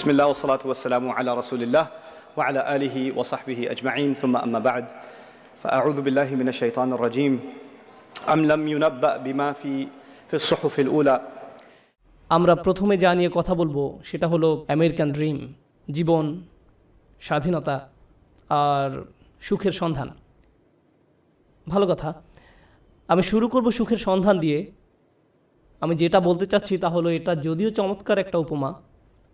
بسم الله والصلاة والسلام على رسول الله وعلى آله وصحبه أجمعين ثم أما بعد فأعوذ بالله من الشيطان الرجيم أم لم ينبأ بما في الصحف الأولى আমরা প্রথমে যা নিয়ে কথা বলবো সেটা হলো আমেরিকান ড্রিম, জীবন, স্বাধীনতা আর সুখের সন্ধান। ভালো কথা, আমি শুরু করব সুখের সন্ধান দিয়ে। আমি যেটা বলতে চাচ্ছি তা হলো, এটা যদিও চমৎকার একটা উপমা,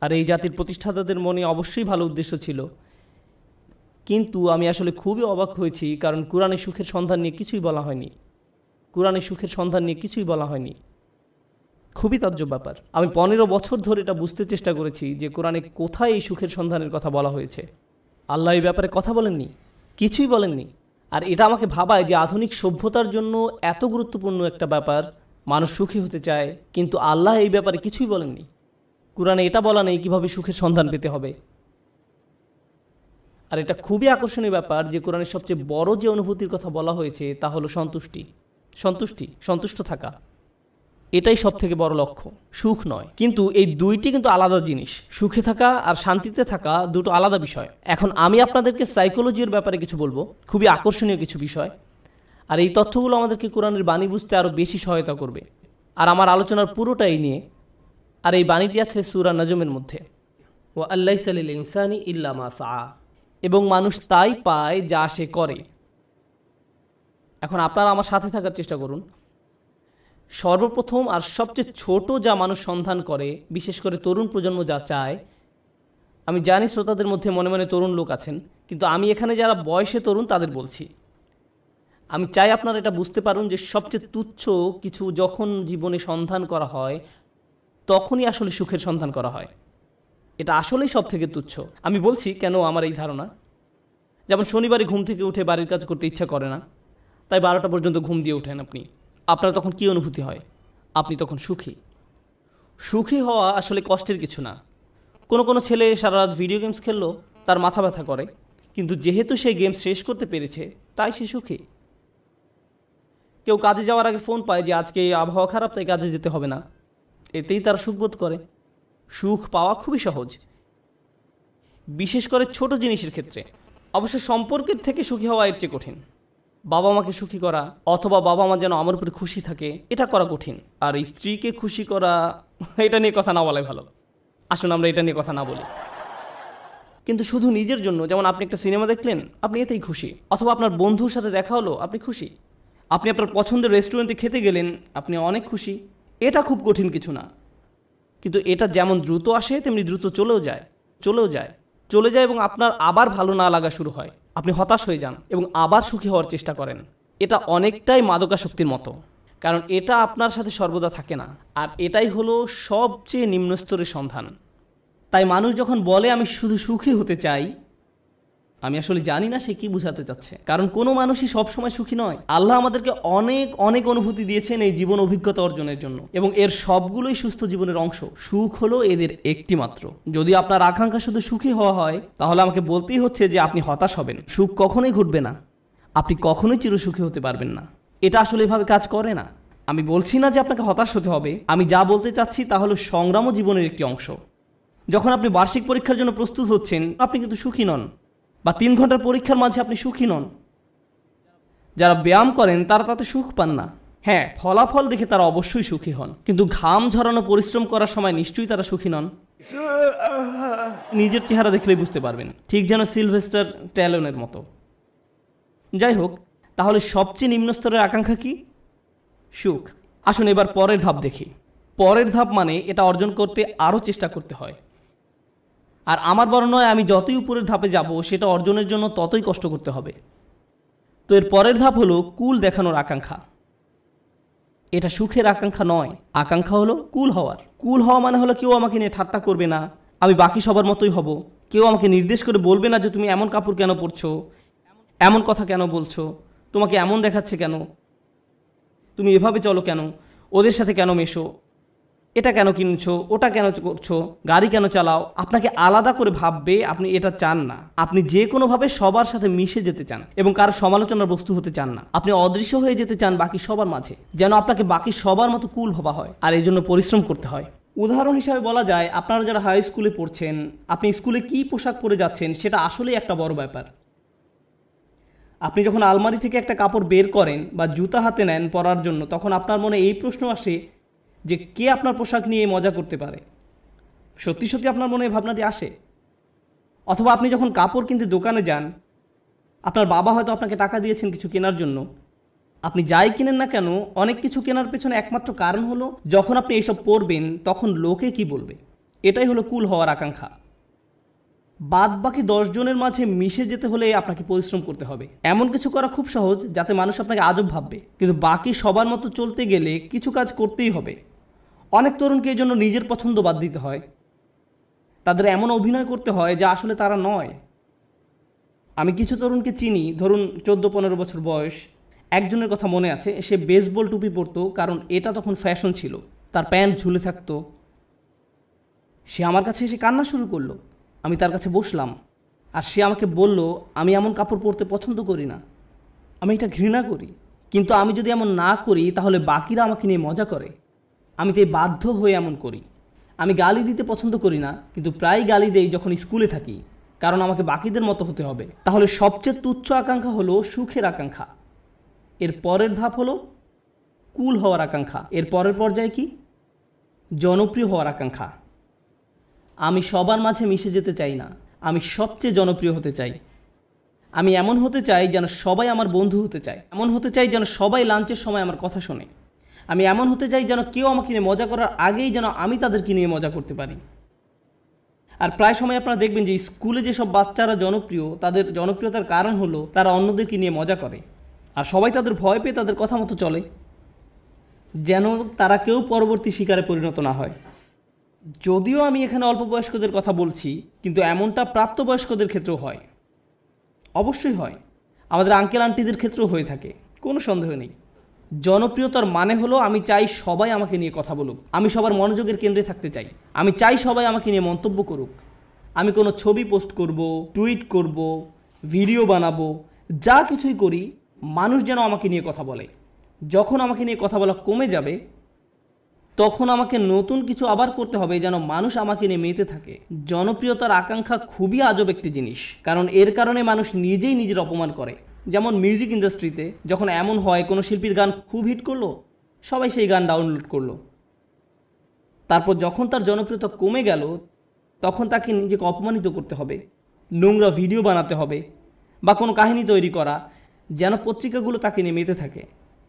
আর এই জাতির প্রতিষ্ঠাতাদের মনে অবশ্যই ভালো উদ্দেশ্য ছিল, কিন্তু আমি আসলে খুবই অবাক হয়েছি, কারণ কোরআনে সুখের সন্ধান নিয়ে কিছুই বলা হয়নি। কোরআনে সুখের সন্ধান নিয়ে কিছুই বলা হয়নি। খুবই তাজ্জব ব্যাপার। আমি 15 বছর ধরে এটা বুঝতে চেষ্টা করেছি যে কোরআনে কোথায় এই সুখের সন্ধানের কথা বলা হয়েছে। আল্লাহ এই ব্যাপারে কথা বলেননি, কিছুই বলেননি। আর এটা আমাকে ভাবায় যে আধুনিক সভ্যতার জন্য এত গুরুত্বপূর্ণ একটা ব্যাপার, মানুষ সুখী হতে চায়, কিন্তু আল্লাহ এই ব্যাপারে কিছুই বলেননি। কোরআনে এটা বলা নেই কীভাবে সুখের সন্ধান পেতে হবে। আর এটা খুবই আকর্ষণীয় ব্যাপার যে কোরআনের সবচেয়ে বড় যে অনুভূতির কথা বলা হয়েছে তা হলো সন্তুষ্টি। সন্তুষ্ট থাকা, এটাই সব থেকে বড় লক্ষ্য, সুখ নয়। কিন্তু এই দুইটি কিন্তু আলাদা জিনিস। সুখে থাকা আর শান্তিতে থাকা দুটো আলাদা বিষয়। এখন আমি আপনাদেরকে সাইকোলজির ব্যাপারে কিছু বলবো, খুবই আকর্ষণীয় কিছু বিষয়। আর এই তথ্যগুলো আমাদেরকে কোরআনের বাণী বুঝতে আরও বেশি সহায়তা করবে। আর আমার আলোচনার পুরোটাই নিয়ে, আর এই বাণীটি আছে সূরা নজমের মধ্যে, ওয়া আল্লাইসা লিল ইনসানি ইল্লা মা সাআ, এবং মানুষ তাই পায় যা সে করে। এখন আপনারা আমার সাথে থাকার চেষ্টা করুন। সর্বপ্রথম আর সবচেয়ে ছোট যা মানুষ সন্ধান করে, বিশেষ করে তরুণ প্রজন্ম যা চায়, আমি জানি শ্রোতাদের মধ্যে মনে মনে তরুণ লোক আছেন, কিন্তু আমি এখানে যারা বয়সে তরুণ তাদের বলছি। আমি চাই আপনারা এটা বুঝতে পারুন যে সবচেয়ে তুচ্ছ কিছু যখন জীবনে সন্ধান করা হয়, তখনই আসলে সুখের সন্ধান করা হয়। এটা আসলেই সব থেকে তুচ্ছ। আমি বলছি কেন আমার এই ধারণা। যেমন শনিবারে ঘুম থেকে উঠে বাড়ির কাজ করতে ইচ্ছা করে না, তাই 12টা পর্যন্ত ঘুম দিয়ে ওঠেন আপনি। আপনার তখন কী অনুভূতি হয়? আপনি তখন সুখী। সুখী হওয়া আসলে কষ্টের কিছু না। কোনো ছেলে সারা রাত ভিডিও গেমস খেললো, তার মাথা ব্যথা করে, কিন্তু যেহেতু সে গেম শেষ করতে পেরেছে তাই সে সুখী। কেউ কাজে যাওয়ার আগে ফোন পায় যে আজকে আবহাওয়া খারাপ, তাই কাজে যেতে হবে না, এতেই তারা সুখবোধ করে। সুখ পাওয়া খুবই সহজ, বিশেষ করে ছোট জিনিসের ক্ষেত্রে। অবশ্য সম্পর্কের থেকে সুখী হওয়া এর চেয়ে কঠিন। বাবা মাকে সুখী করা, অথবা বাবা মা যেন আমার উপরে খুশি থাকে, এটা করা কঠিন। আর স্ত্রীকে খুশি করা, এটা নিয়ে কথা না বলাই ভালো। আসুন আমরা এটা নিয়ে কথা না বলি। কিন্তু শুধু নিজের জন্য, যেমন আপনি একটা সিনেমা দেখলেন, আপনি এতেই খুশি। অথবা আপনার বন্ধুর সাথে দেখা হলো, আপনি খুশি। আপনি আপনার পছন্দের রেস্টুরেন্টে খেতে গেলেন, আপনি অনেক খুশি। এটা খুব কঠিন কিছু না। কিন্তু এটা যেমন দ্রুত আসে তেমনি দ্রুত চলে যায় এবং আপনার আবার ভালো না লাগা শুরু হয়। আপনি হতাশ হয়ে যান এবং আবার সুখী হওয়ার চেষ্টা করেন। এটা অনেকটাই মাদকাসক্তির মতো, কারণ এটা আপনার সাথে সর্বদা থাকে না। আর এটাই হলো সবচেয়ে নিম্ন স্তরের সন্ধান। তাই মানুষ যখন বলে আমি শুধু সুখী হতে চাই, আমি আসলে জানি না সে কি বোঝাতে চাচ্ছে। কারণ কোনো মানুষই সবসময় সুখী নয়। আল্লাহ আমাদেরকে অনেক অনুভূতি দিয়েছেন এই জীবন অভিজ্ঞতা অর্জনের জন্য, এবং এর সবগুলোই সুস্থ জীবনের অংশ। সুখ হলো এদের একটি মাত্র। যদি আপনার আকাঙ্ক্ষা শুধু সুখী হওয়া হয়, তাহলে আমাকে বলতেই হচ্ছে যে আপনি হতাশ হবেন। সুখ কখনোই ঘটবে না, আপনি কখনোই চিরসুখী হতে পারবেন না। এটা আসলে এভাবে কাজ করে না। আমি বলছি না যে আপনাকে হতাশ হতে হবে। আমি যা বলতে চাচ্ছি তা হলো সংগ্রামও জীবনের একটি অংশ। যখন আপনি বার্ষিক পরীক্ষার জন্য প্রস্তুত হচ্ছেন, আপনি কিন্তু সুখী নন, বা 3 ঘন্টার পরীক্ষার মাঝে আপনি সুখী নন। যারা ব্যায়াম করেন তারা তাতে সুখ পান না। হ্যাঁ, ফলাফল দেখে তারা অবশ্যই সুখী হন, কিন্তু ঘাম ঝরানো পরিশ্রম করার সময় নিশ্চয়ই তারা সুখী নন। নিজের চেহারা দেখলেই বুঝতে পারবেন, ঠিক যেন সিলভেস্টার স্ট্যালোনের মতো। যাই হোক, তাহলে সবচেয়ে নিম্ন স্তরের আকাঙ্ক্ষা কি? সুখ। আসুন এবার পরের ধাপ দেখি। পরের ধাপ মানে এটা অর্জন করতে আরও চেষ্টা করতে হয়। আর আমার বড় নয়, আমি যতই উপরের ধাপে যাব, সেটা অর্জনের জন্য ততই কষ্ট করতে হবে। তো এর পরের ধাপ হলো কুল দেখানোর আকাঙ্ক্ষা। এটা সুখের আকাঙ্ক্ষা নয়, আকাঙ্ক্ষা হলো কুল হওয়ার। কুল হওয়া মানে হলো কেউ আমাকে নিয়ে ঠাট্টা করবে না, আমি বাকি সবার মতোই হব। কেউ আমাকে নির্দেশ করে বলবে না যে তুমি এমন কাপড় কেন পরছো, এমন কথা কেন বলছো, তোমাকে এমন দেখাচ্ছে কেন, তুমি এভাবে চলো কেন, ওদের সাথে কেন মেশো, এটা কেন কিনছো, ওটা কেন করছো, গাড়ি কেন চালাও। আপনাকে আলাদা করে ভাববে, আপনি এটা চান না। আপনি যে কোনোভাবে সবার সাথে মিশে যেতে চান এবং কারো সমালোচনার বস্তু হতে চান না। আপনি অদৃশ্য হয়ে যেতে চান বাকি সবার মাঝে, যেন আপনাকে বাকি সবার মতো কুল ভাবা হয়। আর এই জন্য পরিশ্রম করতে হয়। উদাহরণ হিসাবে বলা যায়, আপনারা যারা হাই স্কুলে পড়ছেন, আপনি স্কুলে কী পোশাক পরে যাচ্ছেন সেটা আসলেই একটা বড় ব্যাপার। আপনি যখন আলমারি থেকে একটা কাপড় বের করেন বা জুতা হাতে নেন পরার জন্য, তখন আপনার মনে এই প্রশ্ন আসে যে কে আপনার পোশাক নিয়ে মজা করতে পারে। সত্যি সত্যি আপনার মনে এই ভাবনাটি আসে? অথবা আপনি যখন কাপড় কিনতে দোকানে যান, আপনার বাবা হয়তো আপনাকে টাকা দিয়েছেন কিছু কেনার জন্য, আপনি যাই কিনেন না কেন, অনেক কিছু কেনার পেছনে একমাত্র কারণ হলো যখন আপনি এইসব পরবেন তখন লোকে কি বলবে। এটাই হলো কুল হওয়ার আকাঙ্ক্ষা। বাদ বাকি 10 জনের মাঝে মিশে যেতে হলে আপনাকে পরিশ্রম করতে হবে। এমন কিছু করা খুব সহজ যাতে মানুষ আপনাকে আজব ভাববে, কিন্তু বাকি সবার মতো চলতে গেলে কিছু কাজ করতেই হবে। অনেক তরুণকে এই জন্য নিজের পছন্দ বাদ দিতে হয়, তাদের এমন অভিনয় করতে হয় যা আসলে তারা নয়। আমি কিছু তরুণকে চিনি, ধরুন 14-15 বছর বয়স। একজনের কথা মনে আছে, সে বেসবল টুপি পরতো কারণ এটা তখন ফ্যাশন ছিল, তার প্যান্ট ঝুলে থাকতো। সে আমার কাছে এসে কান্না শুরু করলো। আমি তার কাছে বসলাম আর সে আমাকে বলল, আমি এমন কাপড় পরতে পছন্দ করি না, আমি এটা ঘৃণা করি, কিন্তু আমি যদি এমন না করি তাহলে বাকিরা আমাকে নিয়ে মজা করে, আমি তাই বাধ্য হয়ে এমন করি। আমি গালি দিতে পছন্দ করি না, কিন্তু প্রায় গালি দেই যখন স্কুলে থাকি, কারণ আমাকে বাকিদের মতো হতে হবে। তাহলে সবচেয়ে তুচ্ছ আকাঙ্ক্ষা হলো সুখের আকাঙ্ক্ষা। এর পরের ধাপ হলো কুল হওয়ার আকাঙ্ক্ষা। এর পরের পর্যায়ে কি? জনপ্রিয় হওয়ার আকাঙ্ক্ষা। আমি সবার মাঝে মিশে যেতে চাই না, আমি সবচেয়ে জনপ্রিয় হতে চাই। আমি এমন হতে চাই যেন সবাই আমার বন্ধু হতে চায়, এমন হতে চাই যেন সবাই লাঞ্চের সময় আমার কথা শোনে। আমি এমন হতে চাই যেন কেউ আমাকে নিয়ে মজা করার আগেই যেন আমি তাদেরকে নিয়ে মজা করতে পারি। আর প্রায় সময় আপনারা দেখবেন যে স্কুলে যেসব বাচ্চারা জনপ্রিয়, তাদের জনপ্রিয়তার কারণ হলো তারা অন্যদেরকে নিয়ে মজা করে, আর সবাই তাদের ভয় পেয়ে তাদের কথা মতো চলে, যেন তারা কেউ পরবর্তী শিকারে পরিণত না হয়। যদিও আমি এখানে অল্প বয়স্কদের কথা বলছি, কিন্তু এমনটা প্রাপ্তবয়স্কদের ক্ষেত্রেও হয়, অবশ্যই হয়। আমাদের আঙ্কেল আন্টিদের ক্ষেত্রেও হয়ে থাকে, কোনো সন্দেহ নেই। জনপ্রিয়তার মানে হলো আমি চাই সবাই আমাকে নিয়ে কথা বলুক, আমি সবার মনোযোগের কেন্দ্রে থাকতে চাই, আমি চাই সবাই আমাকে নিয়ে মন্তব্য করুক। আমি কোনো ছবি পোস্ট করব, টুইট করব, ভিডিও বানাবো, যা কিছুই করি মানুষ যেন আমাকে নিয়ে কথা বলে। যখন আমাকে নিয়ে কথা বলা কমে যাবে তখন আমাকে নতুন কিছু আবার করতে হবে যেন মানুষ আমাকে নিয়ে মেতে থাকে। জনপ্রিয়তার আকাঙ্ক্ষা খুবই আজব একটি জিনিস, কারণ এর কারণে মানুষ নিজেই নিজের অপমান করে। যেমন মিউজিক ইন্ডাস্ট্রিতে যখন এমন হয় কোনো শিল্পীর গান খুব হিট করলো, সবাই সেই গান ডাউনলোড করলো, তারপর যখন তার জনপ্রিয়তা কমে গেল তখন তাকে নিজেকে অপমানিত করতে হবে, নোংরা ভিডিও বানাতে হবে বা কোনো কাহিনী তৈরি করা যেন পত্রিকাগুলো তাকে নিয়ে মেতে থাকে।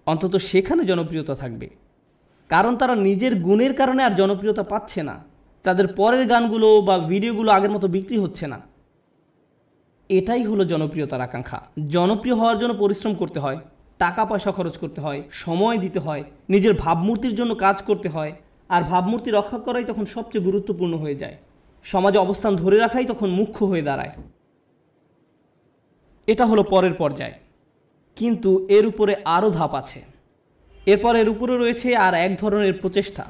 অন্তত সেখানে জনপ্রিয়তা থাকবে, কারণ তারা নিজের গুণের কারণে আর জনপ্রিয়তা পাচ্ছে না, তাদের পরের গানগুলো বা ভিডিওগুলো আগের মতো বিক্রি হচ্ছে না। এটাই হলো জনপ্রিয়তার আকাঙ্ক্ষা। জনপ্রিয় হওয়ার জন্য পরিশ্রম করতে হয়, টাকা পয়সা খরচ করতে হয়, সময় দিতে হয়, নিজের ভাবমূর্তির জন্য কাজ করতে হয়, আর ভাবমূর্তি রক্ষা করাই তখন সবচেয়ে গুরুত্বপূর্ণ হয়ে যায়। সমাজে অবস্থান ধরে রাখাই তখন মুখ্য হয়ে দাঁড়ায়। এটা হলো পরের পর্যায়, কিন্তু এর উপরে আরও ধাপ আছে। এরপর এর উপরে রয়েছে আর এক ধরনের প্রচেষ্টা,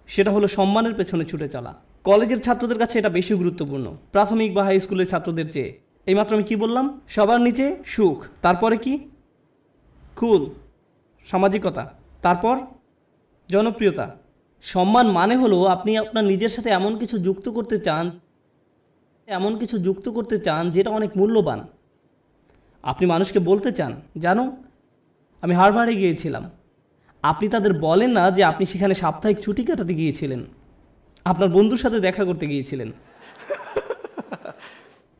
সেটা হলো সম্মানের পেছনে ছুটে চলা। কলেজের ছাত্রদের কাছে এটা বেশি গুরুত্বপূর্ণ প্রাথমিক বা হাই স্কুলের ছাত্রদের চেয়ে। এইমাত্র আমি কি বললাম? সবার নিচে সুখ, তারপরে কি? কুল, সামাজিকতা, তারপর জনপ্রিয়তা। সম্মান মানে হলো আপনি আপনার নিজের সাথে এমন কিছু যুক্ত করতে চান যেটা অনেক মূল্যবান। আপনি মানুষকে বলতে চান, জানো আমি হার্ভার্ডে গিয়েছিলাম। আপনি তাদের বলেন না যে আপনি সেখানে সাপ্তাহিক ছুটি কাটাতে গিয়েছিলেন, আপনার বন্ধুর সাথে দেখা করতে গিয়েছিলেন,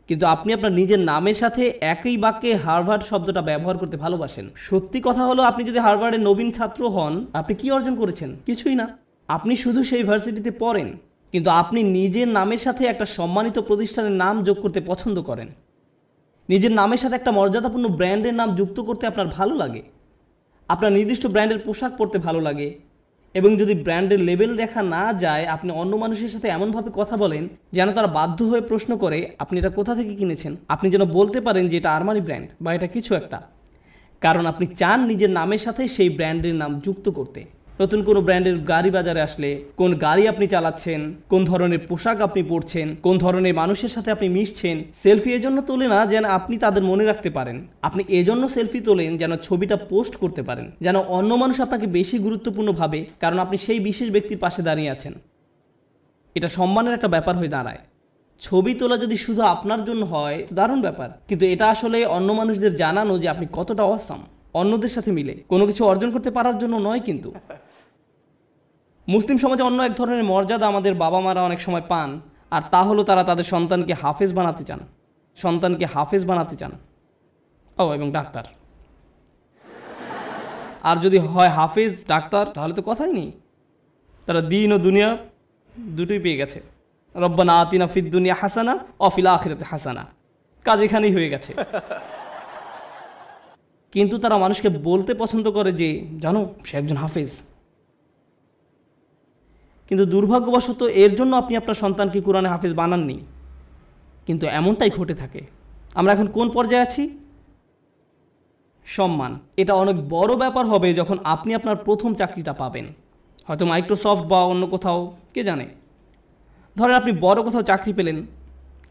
কিন্তু আপনি আপনার নিজের নামের সাথে একই বাক্যে হার্ভার্ড শব্দটা ব্যবহার করতে ভালোবাসেন। সত্যি কথা হলো, আপনি যদি হার্ভার্ডের নবীন ছাত্র হন, আপনি কি অর্জন করেছেন? কিছুই না। আপনি শুধু সেই ভার্সিটিতে পড়েন, কিন্তু আপনি নিজের নামের সাথে একটা সম্মানিত প্রতিষ্ঠানের নাম যোগ করতে পছন্দ করেন। নিজের নামের সাথে একটা মর্যাদাপূর্ণ ব্র্যান্ডের নাম যুক্ত করতে আপনার ভালো লাগে। আপনার নির্দিষ্ট ব্র্যান্ডের পোশাক পরতে ভালো লাগে, এবং যদি ব্র্যান্ডের লেবেল দেখা না যায়, আপনি অন্য মানুষের সাথে এমনভাবে কথা বলেন যেন তারা বাধ্য হয়ে প্রশ্ন করে আপনি এটা কোথা থেকে কিনেছেন। আপনি যেন বলতে পারেন যে এটা আরমানি ব্র্যান্ড বা এটা কিছু একটা, কারণ আপনি চান নিজের নামের সাথে সেই ব্র্যান্ডের নাম যুক্ত করতে। নতুন কোনো ব্র্যান্ডের গাড়ি বাজারে আসলে কোন গাড়ি আপনি চালাচ্ছেন, কোন ধরনের পোশাক আপনি পরছেন, কোন ধরনের মানুষের সাথে আপনি মিশছেন। সেলফি এজন্য তোলে না যেন আপনি তাদের মনে রাখতে পারেন, আপনি এজন্য সেলফি তোলেন যেন ছবিটা পোস্ট করতে পারেন, যেন অন্য মানুষ আপনাকে বেশি গুরুত্বপূর্ণ ভাবে, কারণ আপনি সেই বিশেষ ব্যক্তির পাশে দাঁড়িয়ে আছেন। এটা সম্মানের একটা ব্যাপার হয়ে দাঁড়ায়। ছবি তোলা যদি শুধু আপনার জন্য হয় তো দারুণ ব্যাপার, কিন্তু এটা আসলে অন্য মানুষদের জানানো যে আপনি কতটা অসাম, অন্যদের সাথে মিলে কোনো কিছু অর্জন করতে পারার জন্য নয়। কিন্তু মুসলিম সমাজে অন্য এক ধরনের মর্যাদা আমাদের বাবা মারা অনেক সময় পান, আর তা হলো তারা তাদের সন্তানকে হাফেজ বানাতে চান, সন্তানকে হাফেজ বানাতে চান। এবং ডাক্তার। আর যদি হয় হাফেজ ডাক্তার তাহলে তো কথাই নেই, তারা দিন ও দুনিয়া দুটোই পেয়ে গেছে। রব্বানা আতিনা ফিদ দুনিয়া হাসানা ওয়া ফিল আখিরাতি হাসানা, কাজ এখানেই হয়ে গেছে। কিন্তু তারা মানুষকে বলতে পছন্দ করে যে জানো সে একজন হাফেজ। কিন্তু দুর্ভাগ্যবশত এর জন্য আপনি আপনার সন্তানকে কোরআনে হাফেজ বানাননি। কিন্তু এমনটাই ঘটে থাকে। আমরা এখন কোন পর্যায়ে আছি? সম্মান। এটা অনেক বড় ব্যাপার হবে যখন আপনি আপনার প্রথম চাকরিটা পাবেন, হয়তো মাইক্রোসফট বা অন্য কোথাও, কে জানে। ধরেন আপনি বড় কোথাও চাকরি পেলেন,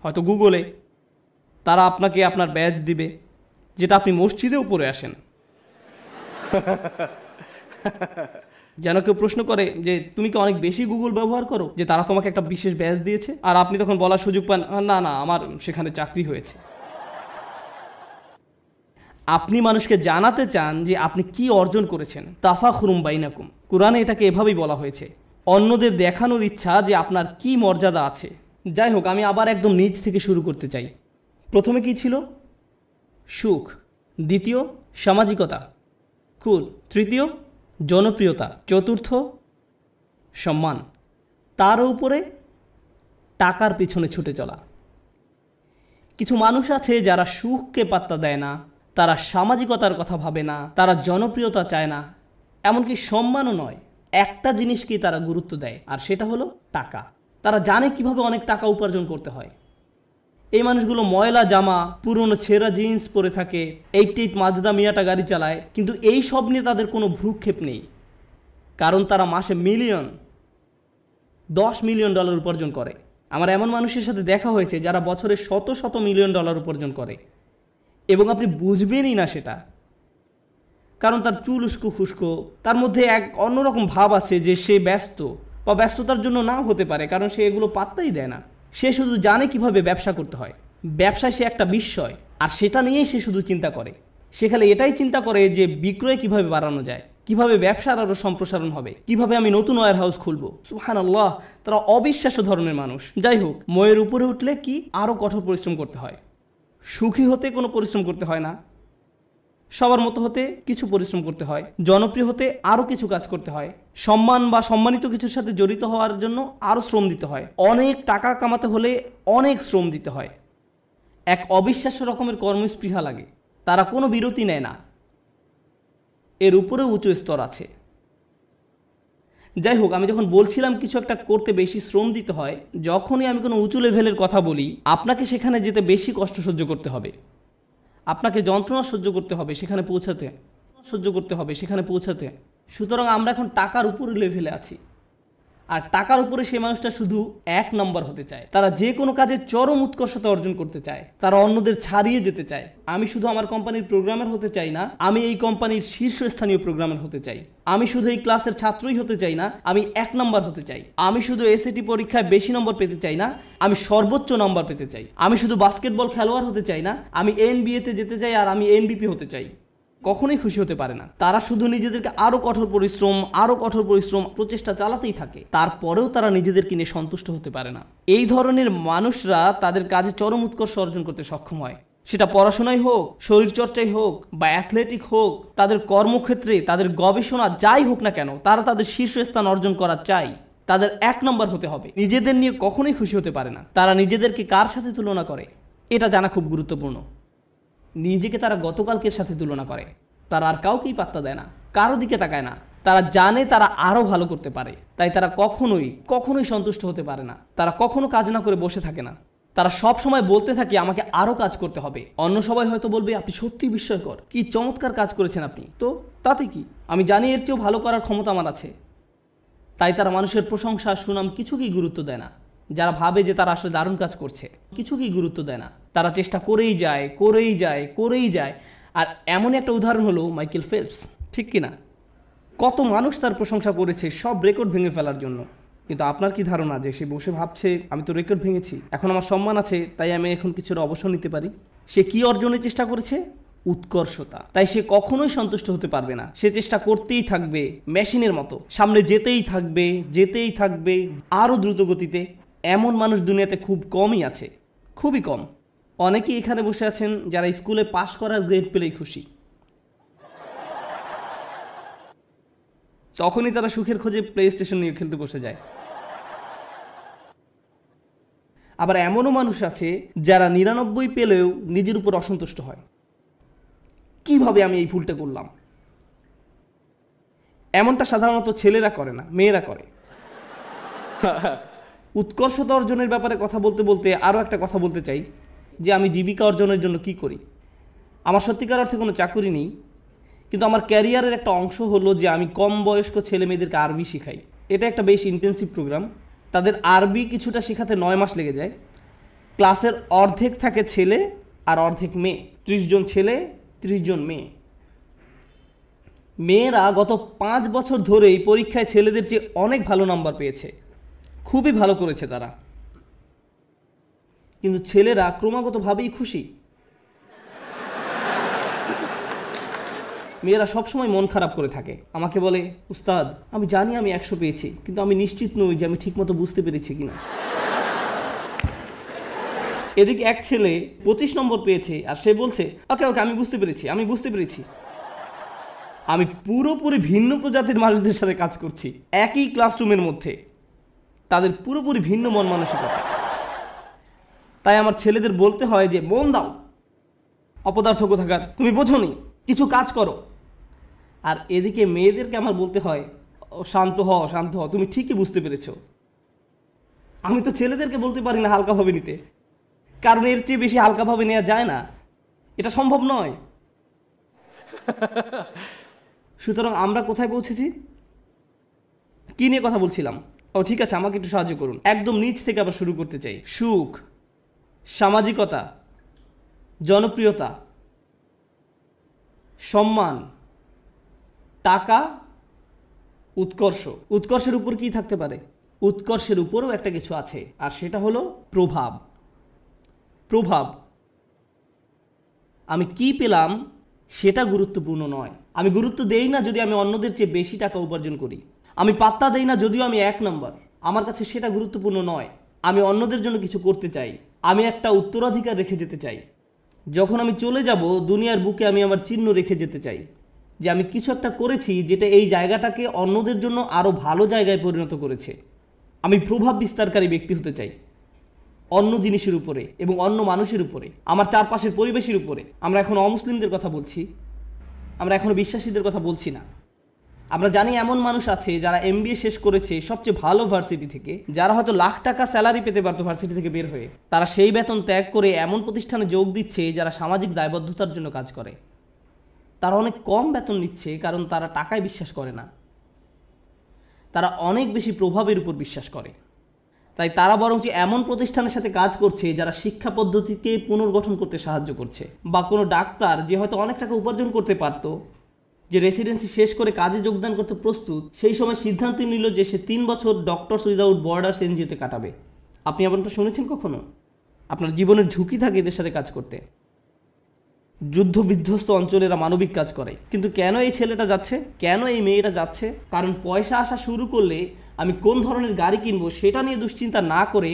হয়তো গুগলে। তারা আপনাকে আপনার ব্যাজ দিবে, যেটা আপনি মসজিদেও পরে আসেন। যেন কেউ প্রশ্ন করে যে তুমি কি অনেক বেশি গুগল ব্যবহার করো যে তারা তোমাকে একটা বিশেষ ব্যাজ দিয়েছে, আর আপনি তখন বলার সুযোগ পান না না আমার সেখানে চাকরি হয়েছে। আপনি মানুষকে জানাতে চান যে আপনি কি অর্জন করেছেন। তাফাখুরুম বাইনাকুম, কোরআনে এটাকে এভাবেই বলা হয়েছে। অন্যদের দেখানোর ইচ্ছা যে আপনার কি মর্যাদা আছে। যাই হোক, আমি আবার একদম নিচ থেকে শুরু করতে চাই। প্রথমে কি ছিল? সুখ। দ্বিতীয়, সামাজিকতা। কুল। তৃতীয়, জনপ্রিয়তা। চতুর্থ, সম্মান। তার উপরে টাকার পিছনে ছুটে চলা। কিছু মানুষ আছে যারা সুখকে পাত্তা দেয় না, তারা সামাজিকতার কথা ভাবে না, তারা জনপ্রিয়তা চায় না, এমনকি সম্মানও নয়। একটা জিনিসকেই তারা গুরুত্ব দেয়, আর সেটা হলো টাকা। তারা জানে কিভাবে অনেক টাকা উপার্জন করতে হয়। এই মানুষগুলো ময়লা জামা, পুরনো ছেঁড়া জিন্স পরে থাকে, 88 মাজদা মিয়াটা গাড়ি চালায়, কিন্তু এই সব নিয়ে তাদের কোনো ভ্রুক্ষেপ নেই। কারণ তারা মাসে $10 মিলিয়ন উপার্জন করে। আমার এমন মানুষের সাথে দেখা হয়েছে যারা বছরে শত শত মিলিয়ন ডলার উপার্জন করে, এবং আপনি বুঝবেনই না সেটা। কারণ তার চুল উস্কো খুস্কো, তার মধ্যে এক অন্যরকম ভাব আছে যে সে ব্যস্ত, বা ব্যস্ততার জন্য নাও হতে পারে, কারণ সে এগুলো পাত্তাই দেয় না। সে শুধু জানে কিভাবে ব্যবসা করতে হয়। ব্যবসায় সে একটা বিস্ময়, আর সেটা নিয়েই সে শুধু চিন্তা করে। সে খালি এটাই চিন্তা করে যে বিক্রয় কিভাবে বাড়ানো যায়, কিভাবে ব্যবসার আরও সম্প্রসারণ হবে, কিভাবে আমি নতুন ওয়্যার হাউস খুলবো। সুবহানাল্লাহ, তারা অবিশ্বাস্য ধরনের মানুষ। যাই হোক, ময়ের উপরে উঠলে কি আরও কঠোর পরিশ্রম করতে হয়। সুখী হতে কোনো পরিশ্রম করতে হয় না, সবার মতো হতে কিছু পরিশ্রম করতে হয়। জনপ্রিয় হতে আরও কিছু কাজ করতে হয়। সম্মান বা সম্মানিত কিছুর সাথে জড়িত হওয়ার জন্য আরও শ্রম দিতে হয়। অনেক টাকা কামাতে হলে অনেক শ্রম দিতে হয়। এক অবিশ্বাস্য রকমের কর্মস্পৃহা লাগে, তারা কোনো বিরতি নেয় না। এর উপরে উঁচু স্তর আছে। যাই হোক, আমি যখন বলছিলাম কিছু একটা করতে বেশি শ্রম দিতে হয়, যখনই আমি কোনো উঁচু লেভেলের কথা বলি, আপনাকে সেখানে যেতে বেশি কষ্ট সহ্য করতে হবে, আপনাকে যন্ত্রণা সহ্য করতে হবে সেখানে পৌঁছাতে। সুতরাং আমরা এখন টাকার উপরে লেভেলে আছি, আর টাকার উপরে সেই মানুষটা শুধু 1 নম্বর হতে চায়। তারা যে কোনো কাজে চরম উৎকর্ষতা অর্জন করতে চায়, তারা অন্যদের ছাড়িয়ে যেতে চায়। আমি শুধু আমার কোম্পানির প্রোগ্রামার হতে চাই না, আমি এই কোম্পানির শীর্ষস্থানীয় প্রোগ্রামার হতে চাই। আমি শুধু এই ক্লাসের ছাত্রই হতে চাই না, আমি 1 নম্বর হতে চাই। আমি শুধু এসএটি পরীক্ষায় বেশি নম্বর পেতে চাই না, আমি সর্বোচ্চ নম্বর পেতে চাই। আমি শুধু বাস্কেটবল খেলোয়াড় হতে চাই না, আমি NBA-তে যেতে চাই, আর আমি MVP হতে চাই। কখনোই খুশি হতে পারে না। তারা শুধু নিজেদেরকে আরো কঠোর পরিশ্রম প্রচেষ্টা চালাতেই থাকে, তারপরেও তারা নিজেদেরকে নিয়ে সন্তুষ্ট হতে পারে না। এই ধরনের মানুষরা তাদের কাজে চরম উৎকর্ষ অর্জন করতে সক্ষম হয়। সেটা পড়াশোনাই হোক, শরীরচর্চাই হোক, বা অ্যাথলেটিক হোক, তাদের কর্মক্ষেত্রে, তাদের গবেষণা যাই হোক না কেন, তারা তাদের শীর্ষস্থান অর্জন করা চাই। তাদের 1 নম্বর হতে হবে। নিজেদের নিয়ে কখনোই খুশি হতে পারে না। তারা নিজেদেরকে কার সাথে তুলনা করে এটা জানা খুব গুরুত্বপূর্ণ। নিজেকে তারা গতকালকের সাথে তুলনা করে। তারা আর কাউকেই পাত্তা দেয় না, কারো দিকে তাকায় না। তারা জানে তারা আরও ভালো করতে পারে, তাই তারা কখনোই সন্তুষ্ট হতে পারে না। তারা কখনো কাজ না করে বসে থাকে না। তারা সব সময় বলতে থাকে আমাকে আরও কাজ করতে হবে। অন্য সবাই হয়তো বলবে আপনি সত্যিই বিস্ময়কর, কি চমৎকার কাজ করেছেন আপনি, তো তাতে কি, আমি জানি এর চেয়েও ভালো করার ক্ষমতা আমার আছে। তাই তারা মানুষের প্রশংসা, সুনাম কিছুকেই গুরুত্ব দেয় না। যারা ভাবে যে তারা আসলে দারুণ কাজ করছে, কিছুকেই গুরুত্ব দেয় না। তারা চেষ্টা করেই যায়। আর এমন একটা উদাহরণ হলো মাইকেল ফেলপস, ঠিক কিনা? কত মানুষ তার প্রশংসা করেছে সব রেকর্ড ভেঙে ফেলার জন্য। কিন্তু আপনার কি ধারণা যে সে বসে ভাবছে আমি তো রেকর্ড ভেঙেছি, এখন আমার সম্মান আছে, তাই আমি এখন কিছুটা অবসর নিতে পারি? সে কি অর্জনের চেষ্টা করেছে? উৎকর্ষতা। তাই সে কখনোই সন্তুষ্ট হতে পারবে না, সে চেষ্টা করতেই থাকবে মেশিনের মতো, সামনে যেতেই থাকবে যেতেই থাকবে আরও দ্রুত গতিতে। এমন মানুষ দুনিয়াতে খুব কমই আছে, খুবই কম। অনেকেই এখানে বসে আছেন যারা স্কুলে পাশ করার গ্রেড পেলেই খুশি, তখনই তারা সুখের খোঁজে প্লে স্টেশন নিয়ে খেলতে বসে যায়। আবার এমনও মানুষ আছে যারা 99 পেলেও নিজের উপর অসন্তুষ্ট হয়, কিভাবে আমি এই ভুলটা করলাম। এমনটা সাধারণত ছেলেরা করে না, মেয়েরা করে। উৎকর্ষতা অর্জনের ব্যাপারে কথা বলতে বলতে আরও একটা কথা বলতে চাই, যে আমি জীবিকা অর্জনের জন্য কি করি। আমার সত্যিকার অর্থে কোনো চাকরি নেই, কিন্তু আমার ক্যারিয়ারের একটা অংশ হলো যে আমি কম বয়স্ক ছেলে মেয়েদেরকে আরবি শেখাই। এটা একটা বেশ ইন্টেন্সিভ প্রোগ্রাম। তাদের আরবি কিছুটা শেখাতে 9 মাস লেগে যায়। ক্লাসের অর্ধেক থাকে ছেলে আর অর্ধেক মেয়ে, 30 জন ছেলে 30 জন মেয়ে। মেয়েরা গত 5 বছর ধরেই পরীক্ষায় ছেলেদের চেয়ে অনেক ভালো নাম্বার পেয়েছে, খুবই ভালো করেছে তারা। কিন্তু ছেলেরা ক্রমাগতভাবেই খুশি। মেয়েরা সবসময় মন খারাপ করে থাকে, আমাকে বলে উস্তাদ আমি জানি আমি 100 পেয়েছি, কিন্তু আমি নিশ্চিত নই যে আমি ঠিকমতো বুঝতে পেরেছি কিনা। এদিকে এক ছেলে 25 নম্বর পেয়েছে আর সে বলছে ওকে ওকে আমি বুঝতে পেরেছি। আমি পুরোপুরি ভিন্ন প্রজাতির মানুষদের সাথে কাজ করছি একই ক্লাসরুমের মধ্যে, তাদের পুরোপুরি ভিন্ন মন মানসিকতা। তাই আমার ছেলেদের বলতে হয় যে মন দাও, অপদার্থ কোথাকার, তুমি বোঝোনি, কিছু কাজ করো। আর এদিকে মেয়েদেরকে আমার বলতে হয় শান্ত হ, তুমি ঠিকই বুঝতে পেরেছো। আমি তো ছেলেদেরকে বলতে পারি না হালকাভাবে নিতে, কারণ এর চেয়ে বেশি হালকাভাবে নেওয়া যায় না, এটা সম্ভব নয়। সুতরাং আমরা কোথায় পৌঁছেছি, কি নিয়ে কথা বলছিলাম? ও ঠিক আছে, আমাকে একটু সাহায্য করুন। একদম নিচ থেকে আবার শুরু করতে চাই। সুখ, সামাজিকতা, জনপ্রিয়তা, সম্মান, টাকা, উৎকর্ষ। উৎকর্ষের উপর কি থাকতে পারে? উৎকর্ষের উপরেও একটা কিছু আছে, আর সেটা হলো প্রভাব। আমি কি পেলাম সেটা গুরুত্বপূর্ণ নয়। আমি গুরুত্ব দেই না যদি আমি অন্যদের চেয়ে বেশি টাকা উপার্জন করি। আমি পাত্তা দেই না যদিও আমি 1 নম্বর। আমার কাছে সেটা গুরুত্বপূর্ণ নয়। আমি অন্যদের জন্য কিছু করতে চাই, আমি একটা উত্তরাধিকার রেখে যেতে চাই। যখন আমি চলে যাব দুনিয়ার বুকে আমি আমার চিহ্ন রেখে যেতে চাই, যে আমি কিছু একটা করেছি যেটা এই জায়গাটাকে অন্যদের জন্য আরও ভালো জায়গায় পরিণত করেছে। আমি প্রভাব বিস্তারকারী ব্যক্তি হতে চাই অন্য জিনিসের উপরে এবং অন্য মানুষের উপরে, আমার চারপাশের পরিবেশের উপরে। আমরা এখন অমুসলিমদের কথা বলছি, আমরা এখনো বিশ্বাসীদের কথা বলছি না। আমরা জানি এমন মানুষ আছে যারা MBA শেষ করেছে সবচেয়ে ভালো ভার্সিটি থেকে, যারা হয়তো লাখ টাকা স্যালারি পেতে পারতো ভার্সিটি থেকে বের হয়ে, তারা সেই বেতন ত্যাগ করে এমন প্রতিষ্ঠানে যোগ দিচ্ছে যারা সামাজিক দায়বদ্ধতার জন্য কাজ করে। তারা অনেক কম বেতন নিচ্ছে কারণ তারা টাকায় বিশ্বাস করে না, তারা অনেক বেশি প্রভাবের উপর বিশ্বাস করে। তাই তারা বরঞ্চ এমন প্রতিষ্ঠানের সাথে কাজ করছে যারা শিক্ষা পদ্ধতিকে পুনর্গঠন করতে সাহায্য করছে। বা কোনো ডাক্তার যে হয়তো অনেক টাকা উপার্জন করতে পারতো, যে রেসিডেন্সি শেষ করে কাজে যোগদান করতে প্রস্তুত, সেই সময় সিদ্ধান্ত নিল যে সে 3 বছর ডক্টরস উইদাউট বর্ডার্স NGO-তে কাটাবে। আপনি এমনটা শুনেছেন কখনো? আপনার জীবনের ঝুঁকি থাকে এদের সাথে কাজ করতে। যুদ্ধ বিধ্বস্ত অঞ্চলেরা মানবিক কাজ করে। কিন্তু কেন এই ছেলেটা যাচ্ছে, কেন এই মেয়েটা যাচ্ছে? কারণ পয়সা আসা শুরু করলে আমি কোন ধরনের গাড়ি কিনবো সেটা নিয়ে দুশ্চিন্তা না করে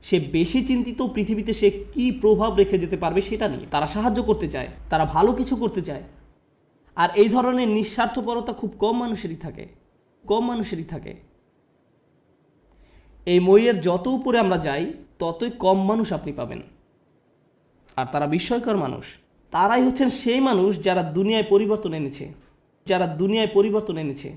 সে বেশি চিন্তিত পৃথিবীতে সে কি প্রভাব রেখে যেতে পারবে সেটা নিয়ে। তারা সাহায্য করতে চায়, তারা ভালো কিছু করতে চায়। আর এই ধরনের নিঃস্বার্থপরতা খুব কম মানুষেরই থাকে। এই মইয়ের যত উপরে আমরা যাই ততই কম মানুষ আপনি পাবেন। আর তারা বিস্ময়কর মানুষ। তারাই হচ্ছেন সেই মানুষ যারা দুনিয়ায় পরিবর্তন এনেছে।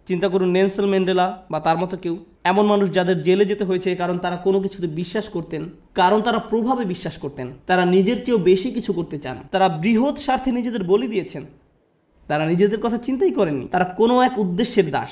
চিন্তা করুন নেলসন ম্যান্ডেলা বা তার মতো কেউ, এমন মানুষ যাদের জেলে যেতে হয়েছে কারণ তারা কোনো কিছুতে বিশ্বাস করতেন, কারণ তারা প্রভাবে বিশ্বাস করতেন, তারা নিজের চেয়েও বেশি কিছু করতে চান, তারা বৃহৎ স্বার্থে নিজেদের বলি দিয়েছেন, তারা নিজেদের কথা চিন্তাই করেননি, তারা কোনো এক উদ্দেশ্যের দাস।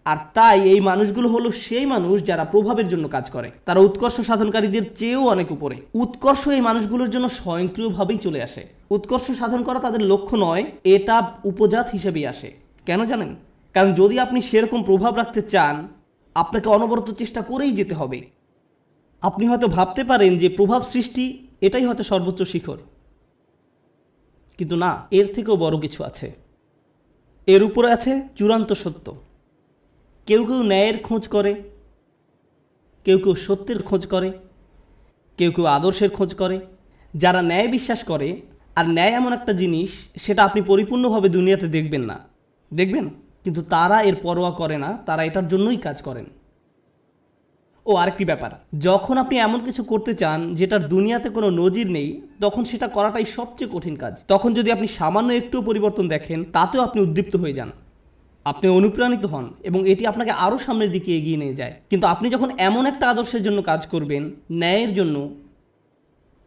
আর তাই এই মানুষগুলো হলো সেই মানুষ যারা প্রভাবের জন্য কাজ করে। তারা উৎকর্ষ সাধনকারীদের চেয়েও অনেক উপরে। উৎকর্ষ এই মানুষগুলোর জন্য স্বয়ংক্রিয়ভাবেই চলে আসে। উৎকর্ষ সাধন করা তাদের লক্ষ্য নয়, এটা উপজাত হিসেবেই আসে। কেন জানেন? কারণ যদি আপনি সেরকম প্রভাব রাখতে চান, আপনাকে অনবরত চেষ্টা করেই যেতে হবে। আপনি হয়তো ভাবতে পারেন যে প্রভাব সৃষ্টি এটাই হয়তো সর্বোচ্চ শিখর, কিন্তু না, এর থেকেও বড় কিছু আছে। এর উপরে আছে চূড়ান্ত সত্য। কেউ কেউ ন্যায়ের খোঁজ করে, কেউ কেউ সত্যের খোঁজ করে, কেউ কেউ আদর্শের খোঁজ করে। যারা ন্যায় বিশ্বাস করে, আর ন্যায় এমন একটা জিনিস সেটা আপনি পরিপূর্ণভাবে দুনিয়াতে দেখবেন না, দেখবেন, কিন্তু তারা এর পরোয়া করে না, তারা এটার জন্যই কাজ করেন। ও আরেকটি ব্যাপার, যখন আপনি এমন কিছু করতে চান যেটার দুনিয়াতে কোনো নজির নেই, তখন সেটা করাটাই সবচেয়ে কঠিন কাজ। তখন যদি আপনি সামান্য একটু পরিবর্তন দেখেন, তাতেও আপনি উদ্দীপ্ত হয়ে যান, আপনি অনুপ্রাণিত হন এবং এটি আপনাকে আরও সামনের দিকে এগিয়ে নিয়ে যায়। কিন্তু আপনি যখন এমন একটা আদর্শের জন্য কাজ করবেন, ন্যায়ের জন্য,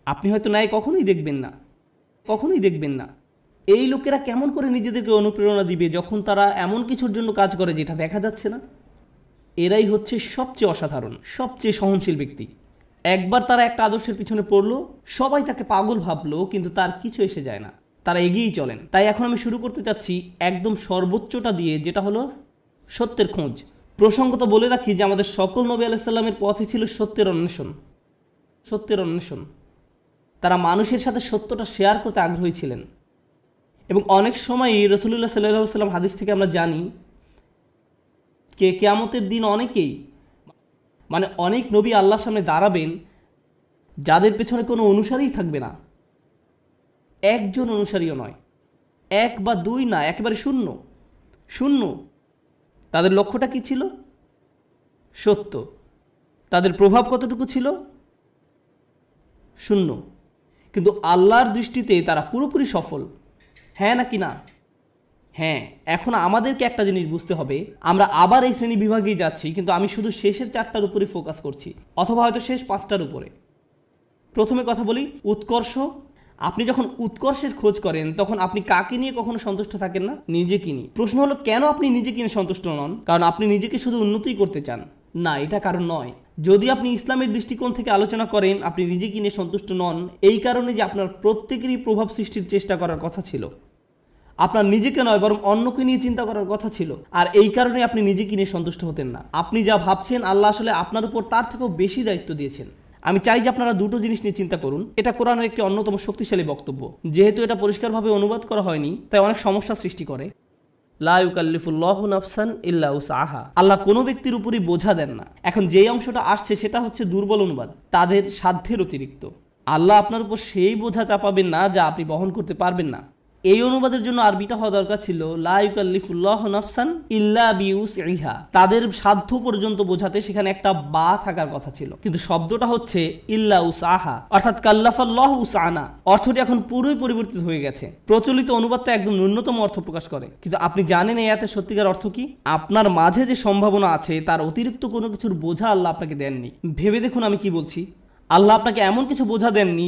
আপনি হয়তো ন্যায় কখনোই দেখবেন না, কখনোই দেখবেন না। এই লোকেরা কেমন করে নিজেদেরকে অনুপ্রেরণা দিবে যখন তারা এমন কিছুর জন্য কাজ করে যেটা দেখা যাচ্ছে না? এরাই হচ্ছে সবচেয়ে অসাধারণ, সবচেয়ে সহনশীল ব্যক্তি। একবার তারা একটা আদর্শের পিছনে পড়লো, সবাই তাকে পাগল ভাবলো, কিন্তু তার কিছু এসে যায় না, তারা এগিয়েই চলেন। তাই এখন আমি শুরু করতে চাচ্ছি একদম সর্বোচ্চটা দিয়ে, যেটা হলো সত্যের খোঁজ। প্রসঙ্গত বলে রাখি যে আমাদের সকল নবী আলাইহিস সালামের পথই ছিল সত্যের অন্বেষণ, সত্যের অন্বেষণ। তারা মানুষের সাথে সত্যটা শেয়ার করতে আগ্রহী ছিলেন। এবং অনেক সময়ই রাসূলুল্লাহ সাল্লাল্লাহু আলাইহি ওয়াসাল্লাম হাদিস থেকে আমরা জানি কিয়ামতের দিন অনেকেই, মানে অনেক নবী আল্লাহর সামনে দাঁড়াবেন যাদের পেছনে কোনো অনুসারীই থাকবে না, একজন অনুসারীও নয়, এক বা দুই না, একেবারে শূন্য, শূন্য। তাদের লক্ষ্যটা কি ছিল? সত্য। তাদের প্রভাব কতটুকু ছিল? শূন্য। কিন্তু আল্লাহর দৃষ্টিতে তারা পুরোপুরি সফল। হ্যাঁ নাকি না? হ্যাঁ। এখন আমাদেরকে একটা জিনিস বুঝতে হবে, আমরা আবার এই শ্রেণী বিভাগেই যাচ্ছি, কিন্তু আমি শুধু শেষের 4টার উপরে ফোকাস করছি, অথবা হয়তো শেষ 5টার উপরে। প্রথমে কথা বলি উৎকর্ষ। আপনি যখন উৎকর্ষের খোঁজ করেন, তখন আপনি কাকে নিয়ে কখনো সন্তুষ্ট থাকেন না? নিজেকে নিয়ে। প্রশ্ন হলো, কেন আপনি নিজেকে নিয়ে সন্তুষ্ট নন? কারণ আপনি নিজেকে শুধু উন্নতিই করতে চান? না, এটা কারণ নয়। যদি আপনি ইসলামের দৃষ্টিকোণ থেকে আলোচনা করেন, আপনি নিজেকে নিয়ে সন্তুষ্ট নন এই কারণে যে আপনার প্রত্যেকেরই প্রভাব সৃষ্টির চেষ্টা করার কথা ছিল। আপনার নিজেকে নয়, বরং অন্যকে নিয়ে চিন্তা করার কথা ছিল। আর এই কারণে আপনি নিজেকে নিয়ে সন্তুষ্ট হতেন না। আপনি যা ভাবছেন, আল্লাহ আসলে আপনার উপর তার থেকেও বেশি দায়িত্ব দিয়েছেন। আমি চাই যে আপনারা দুটো জিনিস নিয়ে চিন্তা করুন। এটা কোরআনের একটি অন্যতম শক্তিশালী বক্তব্য। যেহেতু এটা পরিষ্কারভাবে অনুবাদ করা হয়নি, তাই অনেক সমস্যা সৃষ্টি করে। লা ইউকাল্লিফুল্লাহু নাফসান ইল্লা উসআহা। আল্লাহ কোনো ব্যক্তির উপরই বোঝা দেন না। এখন যেই অংশটা আসছে সেটা হচ্ছে দুর্বল অনুবাদ, তাদের সাধ্যের অতিরিক্ত। আল্লাহ আপনার উপর সেই বোঝা চাপাবেন না যা আপনি বহন করতে পারবেন না। এই অনুবাদের জন্য আরবিটা হওয়া দরকার ছিল লা ইউকাল্লিফুল্লাহু নাফসান ইল্লা বিউসইহা। তাদের সাধ্য পর্যন্ত বোঝাতে সেখানে একটা বা থাকার কথা ছিল, কিন্তু শব্দটা হচ্ছে ইল্লা উসআহা, অর্থাৎ কাল্লাফাল্লাহু উসআনা। অর্থটি এখন পুরোই পরিবর্তিত হয়ে গেছে। প্রচলিত অনুবাদটা একদম ন্যূনতম অর্থ প্রকাশ করে, কিন্তু আপনি জানেন এই আয়াতের সত্যিকার অর্থ কি? আপনার মাঝে যে সম্ভাবনা আছে তার অতিরিক্ত কোনো কিছুর বোঝা আল্লাহ আপনাকে দেননি। ভেবে দেখুন আমি কি বলছি। আল্লাহ আপনাকে এমন কিছু বোঝা দেননি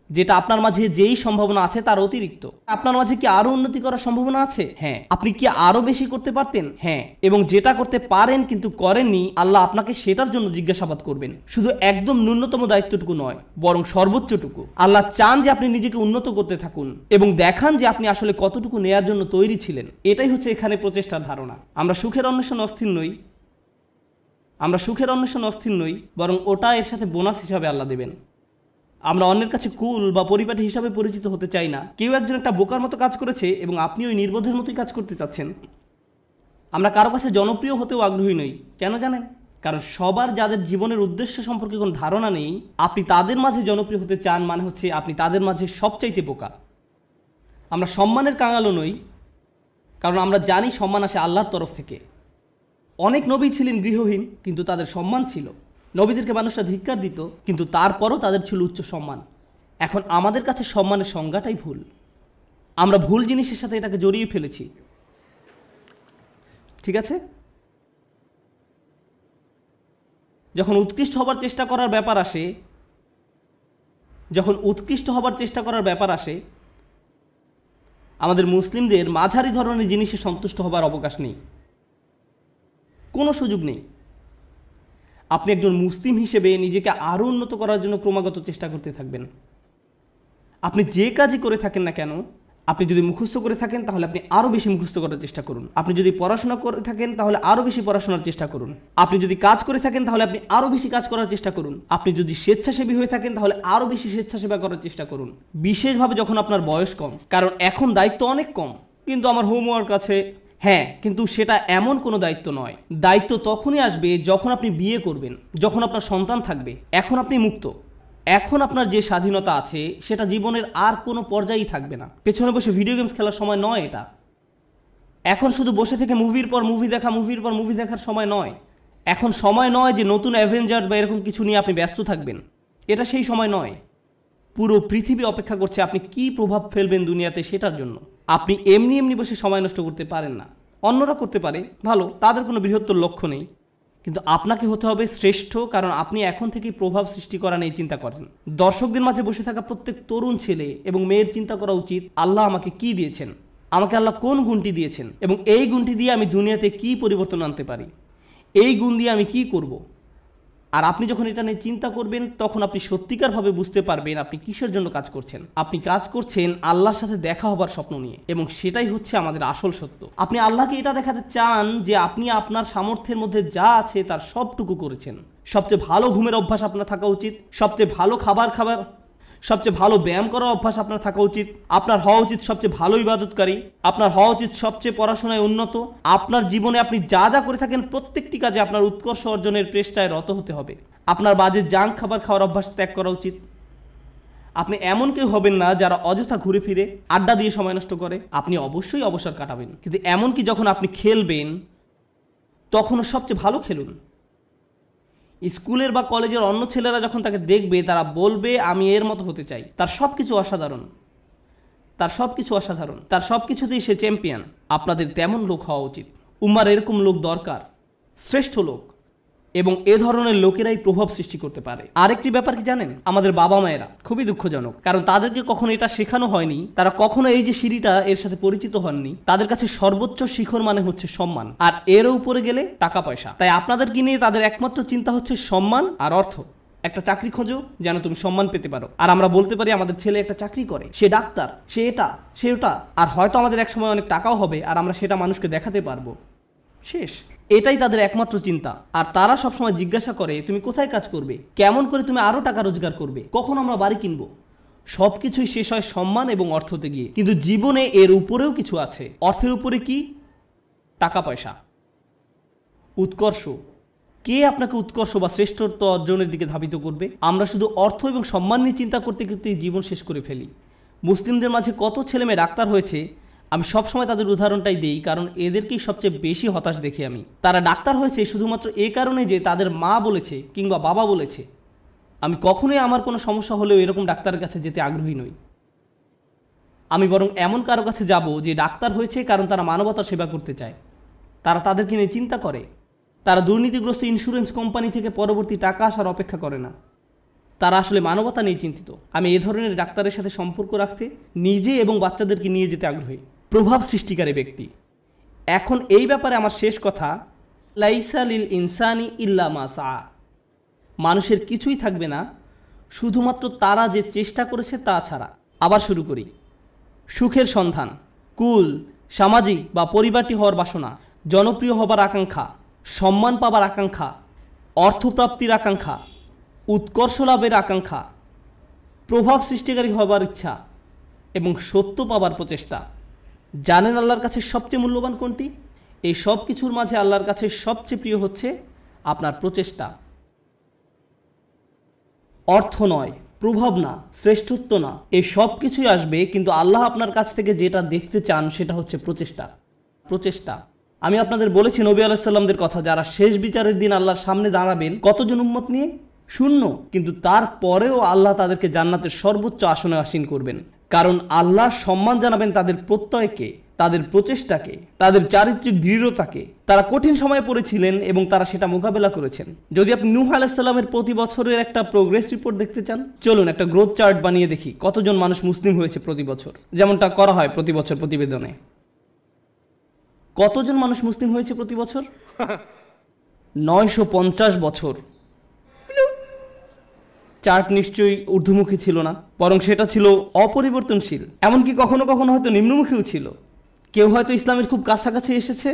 যেটা আপনার মাঝে যেই সম্ভাবনা আছে তার অতিরিক্ত। আপনার মাঝে কি আরো উন্নতি করার সম্ভাবনা আছে? হ্যাঁ। আপনি কি আরো বেশি করতে পারতেন? হ্যাঁ। এবং যেটা করতে পারেন কিন্তু করেননি, আল্লাহ আপনাকে সেটার জন্য জিজ্ঞাসাবাদ করবেন। শুধু একদম ন্যূনতম দায়িত্বটুকু নয়, বরং সর্বোচ্চটুকু। আল্লাহ চান যে আপনি নিজেকে উন্নত করতে থাকুন এবং দেখান যে আপনি আসলে কতটুকু নেয়ার জন্য তৈরি ছিলেন। এটাই হচ্ছে এখানে প্রচেষ্টার ধারণা। আমরা সুখের অন্বেষণ অস্থির নই, বরং ওটা এর সাথে বোনাস হিসাবে আল্লাহ দেবেন। আমরা অন্যের কাছে কুল বা পরিপাটি হিসাবে পরিচিত হতে চাই না। কেউ একজন একটা বোকার মতো কাজ করেছে এবং আপনি ওই নির্বোধের মতোই কাজ করতে চাচ্ছেন। আমরা কারো কাছে জনপ্রিয় হতেও আগ্রহী নই। কেন জানেন? কারণ সবার যাদের জীবনের উদ্দেশ্য সম্পর্কে কোনো ধারণা নেই, আপনি তাদের মাঝে জনপ্রিয় হতে চান মানে হচ্ছে আপনি তাদের মাঝে সবচাইতে বোকা। আমরা সম্মানের কাঙালও নই, কারণ আমরা জানি সম্মান আসে আল্লাহর তরফ থেকে। অনেক নবী ছিলেন গৃহহীন, কিন্তু তাদের সম্মান ছিল। নবীদেরকে মানুষরা ধিক্কার দিত, কিন্তু তারপরও তাদের ছিল উচ্চ সম্মান। এখন আমাদের কাছে সম্মানের সংজ্ঞাটাই ভুল। আমরা ভুল জিনিসের সাথে এটাকে জড়িয়ে ফেলেছি। ঠিক আছে? যখন উৎকৃষ্ট হবার চেষ্টা করার ব্যাপার আসে, আমাদের মুসলিমদের মাঝারি ধরনের জিনিসে সন্তুষ্ট হবার অবকাশ নেই, কোনো সুযোগ নেই। আপনি একজন মুসলিম হিসেবে নিজেকে আরও উন্নত করার জন্য ক্রমাগত চেষ্টা করতে থাকবেন। আপনি যে কাজই করে থাকেন না কেন, আপনি যদি মুখস্থ করে থাকেন তাহলে আপনি আরও বেশি মুখস্থ করার চেষ্টা করুন। আপনি যদি পড়াশোনা করে থাকেন তাহলে আরও বেশি পড়াশোনার চেষ্টা করুন। আপনি যদি কাজ করে থাকেন তাহলে আপনি আরও বেশি কাজ করার চেষ্টা করুন। আপনি যদি স্বেচ্ছাসেবী হয়ে থাকেন তাহলে আরও বেশি স্বেচ্ছাসেবা করার চেষ্টা করুন, বিশেষভাবে যখন আপনার বয়স কম। কারণ এখন দায়িত্ব অনেক কম, কিন্তু আমার হোমওয়ার্ক আছে। হ্যাঁ, কিন্তু সেটা এমন কোনো দায়িত্ব নয়। দায়িত্ব তখনই আসবে যখন আপনি বিয়ে করবেন, যখন আপনার সন্তান থাকবে। এখন আপনি মুক্ত। এখন আপনার যে স্বাধীনতা আছে সেটা জীবনের আর কোনো পর্যায়েই থাকবে না। পেছনে বসে ভিডিও গেমস খেলার সময় নয় এটা। এখন শুধু বসে থেকে মুভির পর মুভি দেখা, মুভির পর মুভি দেখার সময় নয়। এখন সময় নয় যে নতুন অ্যাভেঞ্জার্স বা এরকম কিছু নিয়ে আপনি ব্যস্ত থাকবেন। এটা সেই সময় নয়। পুরো পৃথিবী অপেক্ষা করছে আপনি কী প্রভাব ফেলবেন দুনিয়াতে সেটার জন্য। আপনি এমনি এমনি বসে সময় নষ্ট করতে পারেন না। অন্যরা করতে পারে, ভালো, তাদের কোনো বৃহত্তর লক্ষ্য নেই, কিন্তু আপনাকে হতে হবে শ্রেষ্ঠ, কারণ আপনি এখন থেকেই প্রভাব সৃষ্টি করা নিয়ে চিন্তা করেন। দর্শকদের মাঝে বসে থাকা প্রত্যেক তরুণ ছেলে এবং মেয়ের চিন্তা করা উচিত, আল্লাহ আমাকে কি দিয়েছেন, আমাকে আল্লাহ কোন গুণটি দিয়েছেন, এবং এই গুণটি দিয়ে আমি দুনিয়াতে কি পরিবর্তন আনতে পারি, এই গুণ দিয়ে আমি কি করব। আর আপনি যখন এটা নিয়ে চিন্তা করবেন তখন আপনি সত্যিকারভাবে বুঝতে পারবেন আপনি কিসের জন্য কাজ করছেন। আপনি কাজ করছেন আল্লাহর সাথে দেখা হবার স্বপ্ন নিয়ে, এবং সেটাই হচ্ছে আমাদের আসল সত্য। আপনি আল্লাহকে এটা দেখাতে চান যে আপনি আপনার সামর্থ্যের মধ্যে যা আছে তার সবটুকু করেছেন। সবচেয়ে ভালো ঘুমের অভ্যাস আপনার থাকা উচিত, সবচেয়ে ভালো খাবার, সবচেয়ে ভালো ব্যায়াম করার অভ্যাস আপনার থাকা উচিত, আপনার হওয়া উচিত সবচেয়ে ভালো ইবাদতকারী, আপনার হওয়া উচিত সবচেয়ে পড়াশোনায় উন্নত। আপনার জীবনে আপনি যা যা করে থাকেন প্রত্যেকটি কাজে আপনার উৎকর্ষ অর্জনের চেষ্টায় রত হতে হবে। আপনার বাজে জাঙ্ক খাবার খাওয়ার অভ্যাস ত্যাগ করা উচিত। আপনি এমন কেউ হবেন না যারা অযথা ঘুরে ফিরে আড্ডা দিয়ে সময় নষ্ট করে। আপনি অবশ্যই অবসর কাটাবেন, কিন্তু এমনকি যখন আপনি খেলবেন তখনও সবচেয়ে ভালো খেলুন। স্কুলের বা কলেজের অন্য ছেলেরা যখন তাকে দেখবে তারা বলবে আমি এর মতো হতে চাই। তার সব কিছু অসাধারণ, তার সব কিছু অসাধারণ, তার সব কিছুতেই সে চ্যাম্পিয়ন। আপনাদের তেমন লোক হওয়া উচিত। উম্মার এরকম লোক দরকার, শ্রেষ্ঠ লোক, এবং এ ধরনের লোকেরাই প্রভাব সৃষ্টি করতে পারে। আরেকটি ব্যাপার কি জানেন, আমাদের বাবা মায়েরা খুবই দুঃখজনক, কারণ তাদেরকে কখনো এটা শেখানো হয়নি। তারা কখনো এই যে সিঁড়িটা এর সাথে পরিচিত হননি। তাদের কাছে সর্বোচ্চ শিখর মানে হচ্ছে সম্মান, আর এর উপরে গেলে টাকা পয়সা। তাই আপনাদেরকে নিয়ে তাদের একমাত্র চিন্তা হচ্ছে সম্মান আর অর্থ। একটা চাকরি খোঁজো যেন তুমি সম্মান পেতে পারো, আর আমরা বলতে পারি আমাদের ছেলে একটা চাকরি করে, সে ডাক্তার, সে এটা, সে ওটা, আর হয়তো আমাদের এক সময় অনেক টাকাও হবে আর আমরা সেটা মানুষকে দেখাতে পারবো। শেষ, এটাই তাদের একমাত্র চিন্তা। আর তারা সবসময় জিজ্ঞাসা করে তুমি কোথায় কাজ করবে, কেমন করে তুমি আরো টাকা রোজগার করবে, কখন আমরা বাড়ি কিনবো। সবকিছুই শেষ হয় সম্মান এবং অর্থতে গিয়ে। কিন্তু জীবনে এর উপরেও কিছু আছে। অর্থের উপরে কি? টাকা পয়সা, উৎকর্ষ। কে আপনাকে উৎকর্ষ বা শ্রেষ্ঠত্ব অর্জনের দিকে ধাবিত করবে? আমরা শুধু অর্থ এবং সম্মান নিয়ে চিন্তা করতে করতে জীবন শেষ করে ফেলি। মুসলিমদের মাঝে কত ছেলেমেয়ে ডাক্তার হয়েছে, আমি সবসময় তাদের উদাহরণটাই দিই, কারণ এদেরকেই সবচেয়ে বেশি হতাশ দেখি আমি। তারা ডাক্তার হয়েছে শুধুমাত্র এই কারণে যে তাদের মা বলেছে কিংবা বাবা বলেছে। আমি কখনোই আমার কোনো সমস্যা হলেও এরকম ডাক্তারের কাছে যেতে আগ্রহী নই। আমি বরং এমন কারো কাছে যাব যে ডাক্তার হয়েছে কারণ তারা মানবতার সেবা করতে চায়। তারা তাদেরকে নিয়ে চিন্তা করে। তারা দুর্নীতিগ্রস্ত ইন্স্যুরেন্স কোম্পানি থেকে পরবর্তী টাকা আসার অপেক্ষা করে না। তারা আসলে মানবতা নিয়ে চিন্তিত। আমি এ ধরনের ডাক্তারের সাথে সম্পর্ক রাখতে, নিজে এবং বাচ্চাদেরকে নিয়ে যেতে আগ্রহী। প্রভাব সৃষ্টিকারী ব্যক্তি। এখন এই ব্যাপারে আমার শেষ কথা, লাইসা লিল ইনসানি ইল্লা মা সা। মানুষের কিছুই থাকবে না শুধুমাত্র তারা যে চেষ্টা করেছে তা ছাড়া। আবার শুরু করি। সুখের সন্ধান, কুল, সামাজিক বা পরিবারটি হওয়ার বাসনা, জনপ্রিয় হবার আকাঙ্ক্ষা, সম্মান পাবার আকাঙ্ক্ষা, অর্থপ্রাপ্তির আকাঙ্ক্ষা, উৎকর্ষ লাভের আকাঙ্ক্ষা, প্রভাব সৃষ্টিকারী হবার ইচ্ছা এবং সত্য পাবার প্রচেষ্টা। জানেন আল্লাহর কাছে সবচেয়ে মূল্যবান কোনটি? এই সব কিছুর মাঝে আল্লাহর কাছে সবচেয়ে প্রিয় হচ্ছে আপনার প্রচেষ্টা। অর্থ নয়, প্রভাব না, শ্রেষ্ঠত্ব না, এই সব কিছুই আসবে, কিন্তু আল্লাহ আপনার কাছ থেকে যেটা দেখতে চান সেটা হচ্ছে প্রচেষ্টা। প্রচেষ্টা। আমি আপনাদের বলেছি নবী আলাইহিস সালামদের কথা, যারা শেষ বিচারের দিন আল্লাহর সামনে দাঁড়াবেন কতজন উম্মত নিয়ে? 0। কিন্তু তারপরেও আল্লাহ তাদেরকে জান্নাতের সর্বোচ্চ আসনে আসীন করবেন, কারণ আল্লাহ সম্মান জানাবেন তাদের প্রত্যয়কে, তাদের প্রচেষ্টাকে, তাদের চারিত্রিক দৃঢ়তাকে। তারা কঠিন সময়ে পড়েছিলেন এবং তারা সেটা মোকাবেলা করেছেন। যদি আপনি নূহ আলাইহিস সালামের প্রতি বছরের একটা প্রোগ্রেস রিপোর্ট দেখতে চান, চলুন একটা গ্রোথ চার্ট বানিয়ে দেখি কতজন মানুষ মুসলিম হয়েছে প্রতি বছর, যেমনটা করা হয় প্রতি বছর প্রতিবেদনে। কতজন মানুষ মুসলিম হয়েছে প্রতি বছর? 950 বছর। চার্ট নিশ্চয়ই ঊর্ধ্বমুখী ছিল না, বরং সেটা ছিল অপরিবর্তনশীল, এমনকি কখনো কখনো হয়তো নিম্নমুখীও ছিল। কেউ হয়তো ইসলামের খুব কাছাকাছি এসেছে,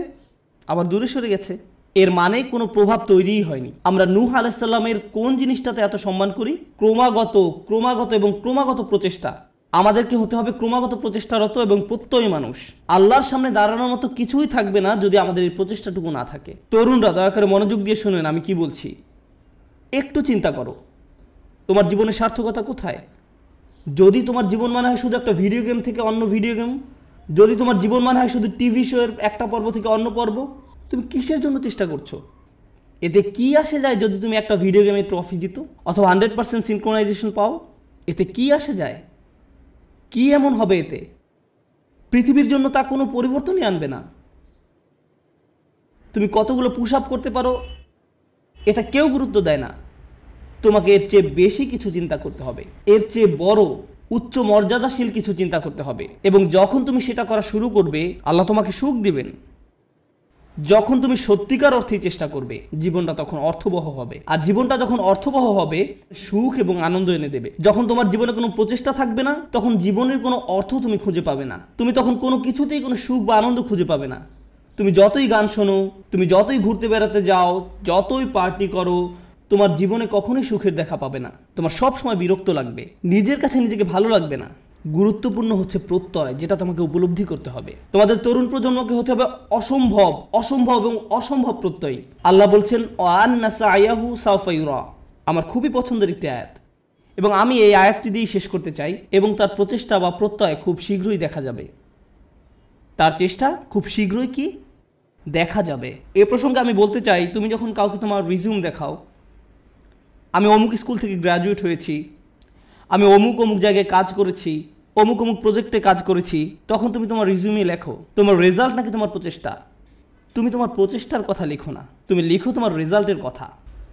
আবার দূরে সরে গেছে। এর মানে কোনো প্রভাব তৈরিই হয়নি। আমরা নূহ আলাইহিস সালামের কোন জিনিসটাতে এত সম্মান করি? ক্রমাগত এবং ক্রমাগত প্রচেষ্টা। আমাদেরকে হতে হবে ক্রমাগত প্রচেষ্টারত এবং প্রত্যয়ী মানুষ। আল্লাহর সামনে দাঁড়ানোর মতো কিছুই থাকবে না যদি আমাদের এই প্রচেষ্টাটুকু না থাকে। তরুণরা দয়া করে মনোযোগ দিয়ে শুনেন আমি কি বলছি। একটু চিন্তা করো, তোমার জীবনের সার্থকতা কোথায়? যদি তোমার জীবন মানে হয় শুধু একটা ভিডিও গেম থেকে অন্য ভিডিও গেম, যদি তোমার জীবন মানে হয় শুধু টিভি শোয়ের একটা পর্ব থেকে অন্য পর্ব, তুমি কিসের জন্য চেষ্টা করছো? এতে কি আসে যায় যদি তুমি একটা ভিডিও গেমে ট্রফি জিতো অথবা 100% সিনক্রোনাইজেশন পাও? এতে কি আসে যায়? কি এমন হবে এতে? পৃথিবীর জন্য তা কোনো পরিবর্তনই আনবে না। তুমি কতগুলো পুশ আপ করতে পারো এটা কেউ গুরুত্ব দেয় না। তোমাকে এর চেয়ে বেশি কিছু চিন্তা করতে হবে, এর চেয়ে বড় উচ্চ মর্যাদাশীল কিছু চিন্তা করতে হবে। এবং যখন তুমি সেটা করা শুরু করবে, আল্লাহ তোমাকে সুখ দিবেন। যখন তুমি সত্যিকার অর্থেই চেষ্টা করবে, জীবনটা তখন অর্থবহ হবে। আর জীবনটা যখন অর্থবহ হবে, সুখ এবং আনন্দ এনে দেবে। যখন তোমার জীবনে কোনো প্রচেষ্টা থাকবে না, তখন জীবনের কোনো অর্থ তুমি খুঁজে পাবে না। তুমি তখন কোনো কিছুতেই কোনো সুখ বা আনন্দ খুঁজে পাবে না। তুমি যতই গান শোনো, তুমি যতই ঘুরতে বেড়াতে যাও, যতই পার্টি করো, তোমার জীবনে কখনোই সুখের দেখা পাবে না। তোমার সব সময় বিরক্ত লাগবে, নিজের কাছে নিজেকে ভালো লাগবে না। গুরুত্বপূর্ণ হচ্ছে প্রত্যয়, যেটা তোমাকে উপলব্ধি করতে হবে। তোমাদের তরুণ প্রজন্মকে হতে হবে অসম্ভব এবং অসম্ভব প্রত্যয়ী। আল্লাহ বলছেন ওয়ান্না সায়াহু সাওফা ইউরা। আমার খুবই পছন্দের একটি আয়াত, এবং আমি এই আয়াতটি দিয়েই শেষ করতে চাই। এবং তার প্রচেষ্টা বা প্রত্যয় খুব শীঘ্রই দেখা যাবে। তার চেষ্টা খুব শীঘ্রই কি দেখা যাবে। এ প্রসঙ্গে আমি বলতে চাই, তুমি যখন কাউকে তোমার রিজিউম দেখাও, আমি অমুক স্কুল থেকে গ্র্যাজুয়েট হয়েছি, আমি অমুক জায়গায় কাজ করেছি, অমুক প্রজেক্টে কাজ করেছি, তখন তুমি তোমার রিজিউমে লেখো তোমার রেজাল্ট নাকি তোমার প্রচেষ্টা? তুমি তোমার প্রচেষ্টার কথা লিখো না, তুমি লিখো তোমার রেজাল্টের কথা।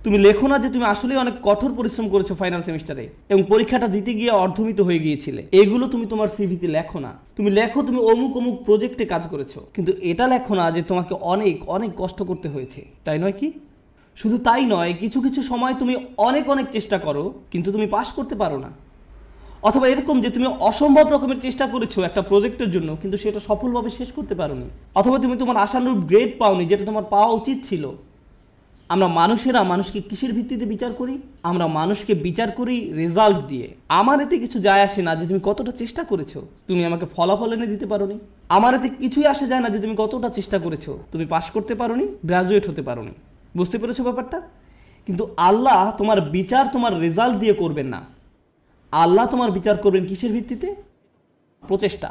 তুমি লেখো না যে তুমি আসলে অনেক কঠোর পরিশ্রম করেছো ফাইনাল সেমিস্টারে এবং পরীক্ষাটা দিতে গিয়ে অর্ধমিত হয়ে গিয়েছিলে। এগুলো তুমি তোমার সিভিতে লেখো না। তুমি লেখো তুমি অমুক প্রজেক্টে কাজ করেছো, কিন্তু এটা লেখো না যে তোমাকে অনেক অনেক কষ্ট করতে হয়েছে, তাই নয় কি? শুধু তাই নয়, কিছু কিছু সময় তুমি অনেক চেষ্টা করো কিন্তু তুমি পাস করতে পারো না। অথবা এরকম যে তুমি অসম্ভব রকমের চেষ্টা করেছো একটা প্রজেক্টের জন্য, কিন্তু সেটা সফলভাবে শেষ করতে পারোনি। অথবা তুমি তোমার আশানুরূপ গ্রেড পাওনি, যেটা তোমার পাওয়া উচিত ছিল। আমরা মানুষেরা মানুষকে কিসের ভিত্তিতে বিচার করি? আমরা মানুষকে বিচার করি রেজাল্ট দিয়ে। আমার এতে কিছু যায় আসে না যে তুমি কতটা চেষ্টা করেছো, তুমি আমাকে ফলাফল এনে দিতে পারোনি। আমার এতে কিছুই আসে যায় না যে তুমি কতটা চেষ্টা করেছো, তুমি পাস করতে পারোনি, গ্রাজুয়েট হতে পারোনি। বুঝতে পেরেছো ব্যাপারটা? কিন্তু আল্লাহ তোমার বিচার তোমার রেজাল্ট দিয়ে করবেন না। আল্লাহ তোমার বিচার করবেন কিসের ভিত্তিতে? প্রচেষ্টা।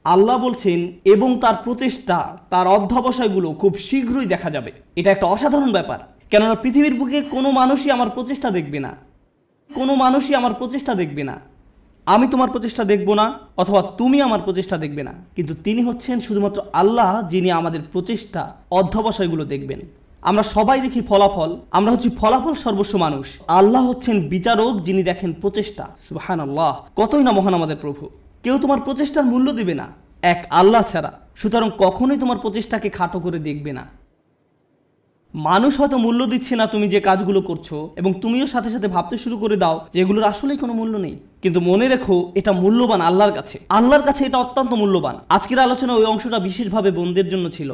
আল্লাহ বলছেন এবং তার প্রচেষ্টা, তার অধ্যবসায়গুলো খুব শীঘ্রই দেখা যাবে। এটা একটা অসাধারণ ব্যাপার, কেননা পৃথিবীর বুকে কোনো মানুষই আমার প্রচেষ্টা দেখবে না, কোনো মানুষই আমার প্রচেষ্টা দেখবে না। আমি তোমার প্রচেষ্টা দেখব না, অথবা তুমি আমার প্রচেষ্টা দেখবে না, কিন্তু তিনি হচ্ছেন শুধুমাত্র আল্লাহ, যিনি আমাদের প্রচেষ্টা অধ্যবসায়গুলো দেখবেন। আমরা সবাই দেখি ফলাফল, আমরা হচ্ছি ফলাফল সর্বস্ব মানুষ। আল্লাহ হচ্ছেন বিচারক, যিনি দেখেন প্রচেষ্টা। সুবহানাল্লাহ, কতই না মহান আমাদের প্রভু। কেউ তোমার প্রচেষ্টার মূল্য দিবে না এক আল্লাহ ছাড়া, সুতরাং কখনোই তোমার প্রচেষ্টাকে খাটো করে দেখবে না। মানুষ হয়তো মূল্য দিচ্ছে না তুমি যে কাজগুলো করছো, এবং তুমিও সাথে সাথে ভাবতে শুরু করে দাও যে এগুলোর আসলেই কোনো মূল্য নেই। কিন্তু মনে রেখো, এটা মূল্যবান আল্লাহর কাছে। আল্লাহর কাছে এটা অত্যন্ত মূল্যবান। আজকের আলোচনা ওই অংশটা বিশেষভাবে বোনদের জন্য ছিল,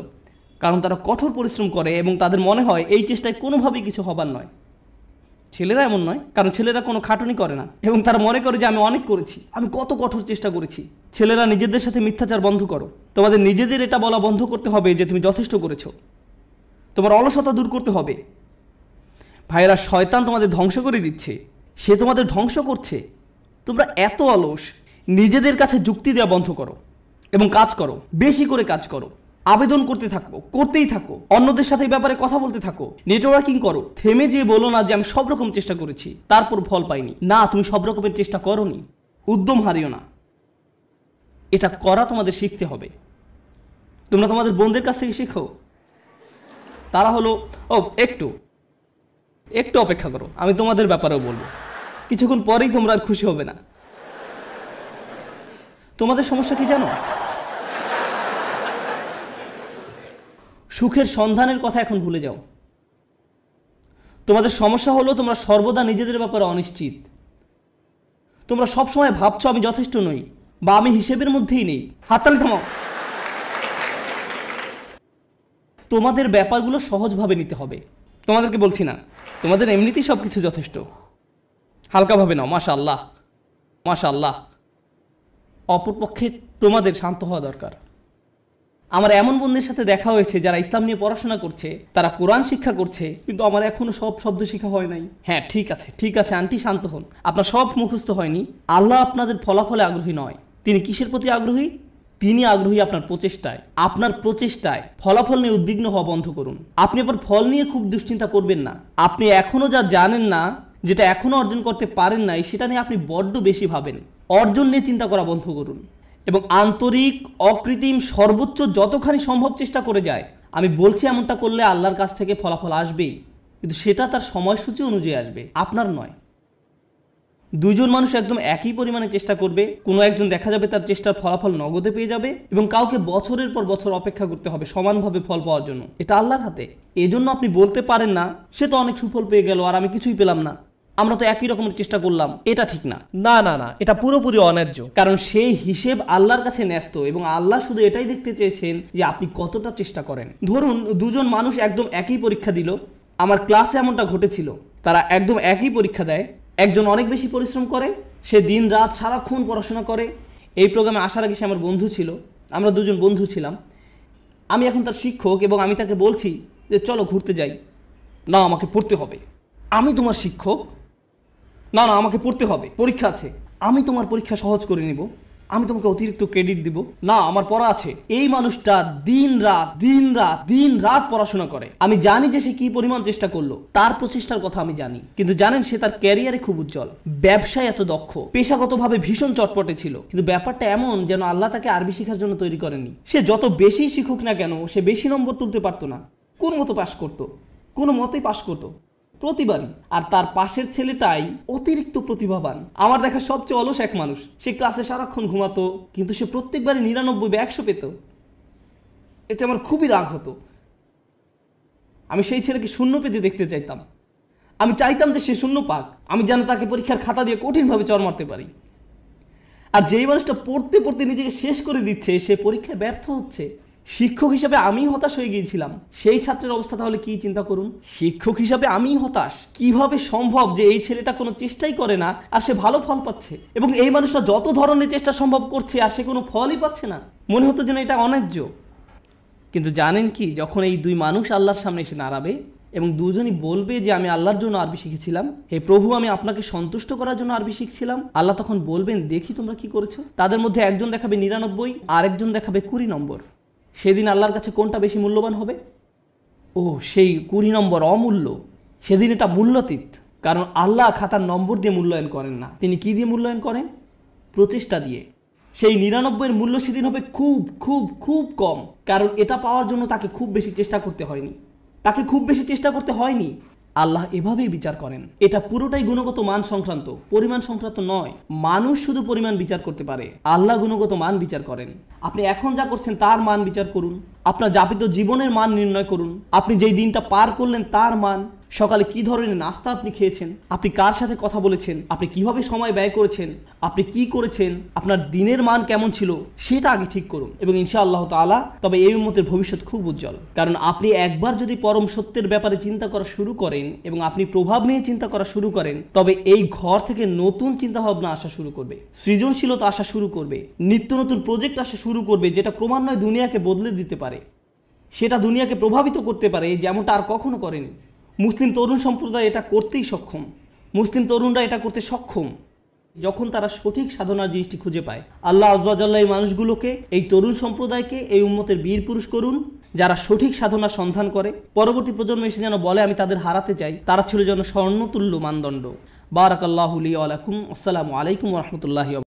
কারণ তারা কঠোর পরিশ্রম করে এবং তাদের মনে হয় এই চেষ্টায় কোনোভাবেই কিছু হবার নয়। ছেলেরা এমন নয়, কারণ ছেলেরা কোনো খাটুনি করে না এবং তারা মনে করে যে আমি অনেক করেছি, আমি কত কঠোর চেষ্টা করেছি। ছেলেরা নিজেদের সাথে মিথ্যাচার বন্ধ করো। তোমাদের নিজেদের এটা বলা বন্ধ করতে হবে যে তুমি যথেষ্ট করেছো। তোমার অলসতা দূর করতে হবে। ভাইয়েরা, শয়তান তোমাদের ধ্বংস করে দিচ্ছে, সে তোমাদের ধ্বংস করছে। তোমরা এত অলস। নিজেদের কাছে যুক্তি দেওয়া বন্ধ করো এবং কাজ করো, বেশি করে কাজ করো, আবেদন করতে থাকো, করতেই থাকো, অন্যদের সাথে এই ব্যাপারে কথা বলতে থাকো, নেটওয়ার্কিং করো। থেমে যেয়ে বলো না যে আমি সব রকম চেষ্টা করেছি তারপর ফল পাইনি। না, তুমি সব রকমের চেষ্টা করোনি। উদ্যম হারিও না। এটা করা তোমাদের শিখতে হবে। তোমরা তোমাদের বোনদের কাছ থেকে শিখো। তারা হলো একটু অপেক্ষা করো, আমি তোমাদের ব্যাপারেও বলবো। কিছুক্ষণ পরেই তোমরা আর খুশি হবে না। তোমাদের সমস্যা কি জানো? সুখের সন্ধানের কথা এখন ভুলে যাও। তোমাদের সমস্যা হলো তোমরা সর্বদা নিজেদের ব্যাপারে অনিশ্চিত। তোমরা সবসময় ভাবছো আমি যথেষ্ট নই বা আমি হিসেবের মধ্যেই নেই। হাততালি থামাও। তোমাদের ব্যাপারগুলো সহজভাবে নিতে হবে। তোমাদেরকে বলছি না, তোমাদের এমনিতেই সব কিছু যথেষ্ট, হালকাভাবে নাও। মাশাআল্লাহ, মাশাআল্লাহ। অপরপক্ষে তোমাদের শান্ত হওয়া দরকার। আমার এমন বন্ধুদের সাথে দেখা হয়েছে যারা ইসলাম নিয়ে পড়াশোনা করছে, তারা কোরআন শিক্ষা করছে, কিন্তু আমার এখনো সব শব্দ শেখা হয় নাই। হ্যাঁ ঠিক আছে, ঠিক আছে আন্টি, শান্ত হন। আপনার সব মুখস্থ হয়নি। আল্লাহ আপনাদের ফলাফলে আগ্রহী নয়। তিনি কিসের প্রতি আগ্রহী? তিনি আগ্রহী আপনার প্রচেষ্টায়। আপনার প্রচেষ্টায় ফলাফল নিয়ে উদ্বিগ্ন হওয়া বন্ধ করুন। আপনি আবার ফল নিয়ে খুব দুশ্চিন্তা করবেন না। আপনি এখনো যা জানেন না, যেটা এখনো অর্জন করতে পারেন নাই, সেটা নিয়ে আপনি বড্ড বেশি ভাবেন। অর্জন নিয়ে চিন্তা করা বন্ধ করুন এবং আন্তরিক, অকৃত্রিম, সর্বোচ্চ যতখানি সম্ভব চেষ্টা করে যায়। আমি বলছি এমনটা করলে আল্লাহর কাছ থেকে ফলাফল আসবেই, কিন্তু সেটা তার সময়সূচি অনুযায়ী আসবে, আপনার নয়। দুইজন মানুষ একদম একই পরিমাণে চেষ্টা করবে, কোনো একজন দেখা যাবে তার চেষ্টার ফলাফল নগদে পেয়ে যাবে এবং কাউকে বছরের পর বছর অপেক্ষা করতে হবে সমানভাবে ফল পাওয়ার জন্য। এটা আল্লাহর হাতে। এজন্য আপনি বলতে পারেন না সে তো অনেক সুফল পেয়ে গেল আর আমি কিছুই পেলাম না, আমরা তো একই রকমের চেষ্টা করলাম। এটা ঠিক না, না না না, এটা পুরোপুরি অন্যায্য। কারণ সেই হিসেব আল্লাহর কাছে ন্যস্ত এবং আল্লাহ শুধু এটাই দেখতে চেয়েছেন যে আপনি কতটা চেষ্টা করেন। ধরুন দুজন মানুষ একদম একই পরীক্ষা দিল। আমার ক্লাসে এমনটা ঘটেছিল, তারা একদম একই পরীক্ষা দেয়। একজন অনেক বেশি পরিশ্রম করে, সে দিন রাত সারাক্ষণ পড়াশোনা করে। এই প্রোগ্রামে আসার আগে সে আমার বন্ধু ছিল, আমরা দুজন বন্ধু ছিলাম। আমি এখন তার শিক্ষক এবং আমি তাকে বলছি যে চলো ঘুরতে যাই। না, আমাকে পড়তে হবে। আমি তোমার শিক্ষক? না না, আমাকে পড়তে হবে, পরীক্ষা আছে। আমি তোমার পরীক্ষা সহজ করে নিব, আমি তোমাকে অতিরিক্ত ক্রেডিট দিব। না, আমার পড়া আছে। এই মানুষটা দিন রাত পড়াশোনা করে। আমি জানি যে সে কি পরিমাণ চেষ্টা করলো, তার প্রচেষ্টার কথা আমি জানি। কিন্তু জানেন, সে তার ক্যারিয়ারে খুব উজ্জ্বল, ব্যবসায় এত দক্ষ, পেশাগতভাবে ভীষণ চটপটে ছিল। কিন্তু ব্যাপারটা এমন যেন আল্লাহ তাকে আরবি শেখার জন্য তৈরি করেনি। সে যত বেশি শিখুক না কেন, সে বেশি নম্বর তুলতে পারতো না। কোন মতো পাশ করতো, কোনো মতেই পাশ করতো প্রতিবারই। আর তার পাশের ছেলেটাই অতিরিক্ত প্রতিভাবান, আমার দেখা সবচেয়ে অলস এক মানুষ। সে ক্লাসে সারাক্ষণ ঘুমাতো, কিন্তু সে প্রত্যেকবারই 99 বা 100 পেত। এতে আমার খুবই রাগ হতো। আমি সেই ছেলেকে শূন্য পেতে দেখতে চাইতাম। আমি চাইতাম যে সে শূন্য পাক, আমি যেন তাকে পরীক্ষার খাতা দিয়ে কঠিনভাবে চড় মারতে পারি। আর যেই মানুষটা পড়তে পড়তে নিজেকে শেষ করে দিচ্ছে, সে পরীক্ষায় ব্যর্থ হচ্ছে। শিক্ষক হিসাবে আমি হতাশ হয়ে গিয়েছিলাম। সেই ছাত্রের অবস্থা তাহলে কি চিন্তা করুন। শিক্ষক হিসাবে আমি হতাশ। কিভাবে সম্ভব যে এই ছেলেটা কোনো চেষ্টাই করে না আর সে ভালো ফল পাচ্ছে, এবং এই মানুষটা যত ধরনের চেষ্টা সম্ভব করছে আর সে কোনো ফলই পাচ্ছে না। মনে হতো যেন এটা অন্যায্য। কিন্তু জানেন কি, যখন এই দুই মানুষ আল্লাহর সামনে এসে দাঁড়াবে এবং দুজনই বলবে যে আমি আল্লাহর জন্য আরবি শিখেছিলাম, হে প্রভু আমি আপনাকে সন্তুষ্ট করার জন্য আরবি শিখছিলাম, আল্লাহ তখন বলবেন দেখি তোমরা কি করেছো। তাদের মধ্যে একজন দেখাবে 99 আর একজন দেখাবে 20 নম্বর। সেদিন আল্লাহর কাছে কোনটা বেশি মূল্যবান হবে? ও, সেই 20 নম্বর অমূল্য। সেদিন এটা মূল্যাতীত। কারণ আল্লাহ খাতার নম্বর দিয়ে মূল্যায়ন করেন না। তিনি কি দিয়ে মূল্যায়ন করেন? প্রচেষ্টা দিয়ে। সেই 99-এর মূল্য সেদিন হবে খুব খুব খুব কম, কারণ এটা পাওয়ার জন্য তাকে খুব বেশি চেষ্টা করতে হয়নি। আল্লাহ এভাবেই বিচার করেন। এটা পুরোটাই গুণগত মান সংক্রান্ত, পরিমাণ সংক্রান্ত নয়। মানুষ শুধু পরিমাণ বিচার করতে পারে, আল্লাহ গুণগত মান বিচার করেন। আপনি এখন যা করছেন তার মান বিচার করুন, আপনার যাপিত জীবনের মান নির্ণয় করুন, আপনি যেই দিনটা পার করলেন তার মান, সকালে কি ধরনের নাস্তা আপনি খেয়েছেন, আপনি কার সাথে কথা বলেছেন, আপনি কিভাবে সময় ব্যয় করেছেন, আপনি কি করেছেন, আপনার দিনের মান কেমন ছিল, সেটা আগে ঠিক করুন। এবং ইনশাআল্লাহ তাআলা তবে এই উম্মতের ভবিষ্যৎ খুব উজ্জ্বল। কারণ আপনি একবার যদি পরম সত্যের ব্যাপারে চিন্তা করা শুরু করেন এবং আপনি প্রভাব নিয়ে চিন্তা করা শুরু করেন, তবে এই ঘর থেকে নতুন চিন্তা ভাবনা আসা শুরু করবে, সৃজনশীলতা আসা শুরু করবে, নিত্য নতুন প্রজেক্ট আসা শুরু করবে, যেটা ক্রমান্বয়ে দুনিয়াকে বদলে দিতে পারে, সেটা দুনিয়াকে প্রভাবিত করতে পারে যেমনটা আর কখনো করেনি। মুসলিম তরুণ সম্প্রদায় এটা করতেই সক্ষম। মুসলিম তরুণরা এটা করতে সক্ষম যখন তারা সঠিক সাধনার জিনিসটি খুঁজে পায়। আল্লাহ আযজা ওয়া জাল্লা এই মানুষগুলোকে, এই তরুণ সম্প্রদায়কে এই উম্মতের বীর পুরুষ করুন, যারা সঠিক সাধনার সন্ধান করে। পরবর্তী প্রজন্ম এসে যেন বলে আমি তাদের হারাতে চাই। তারা ছিল যেন স্বর্ণতুল্য মানদণ্ড। বারাকাল্লাহু লি ওয়া লাকুম। আসসালামু আলাইকুম ওয়া রাহমাতুল্লাহি।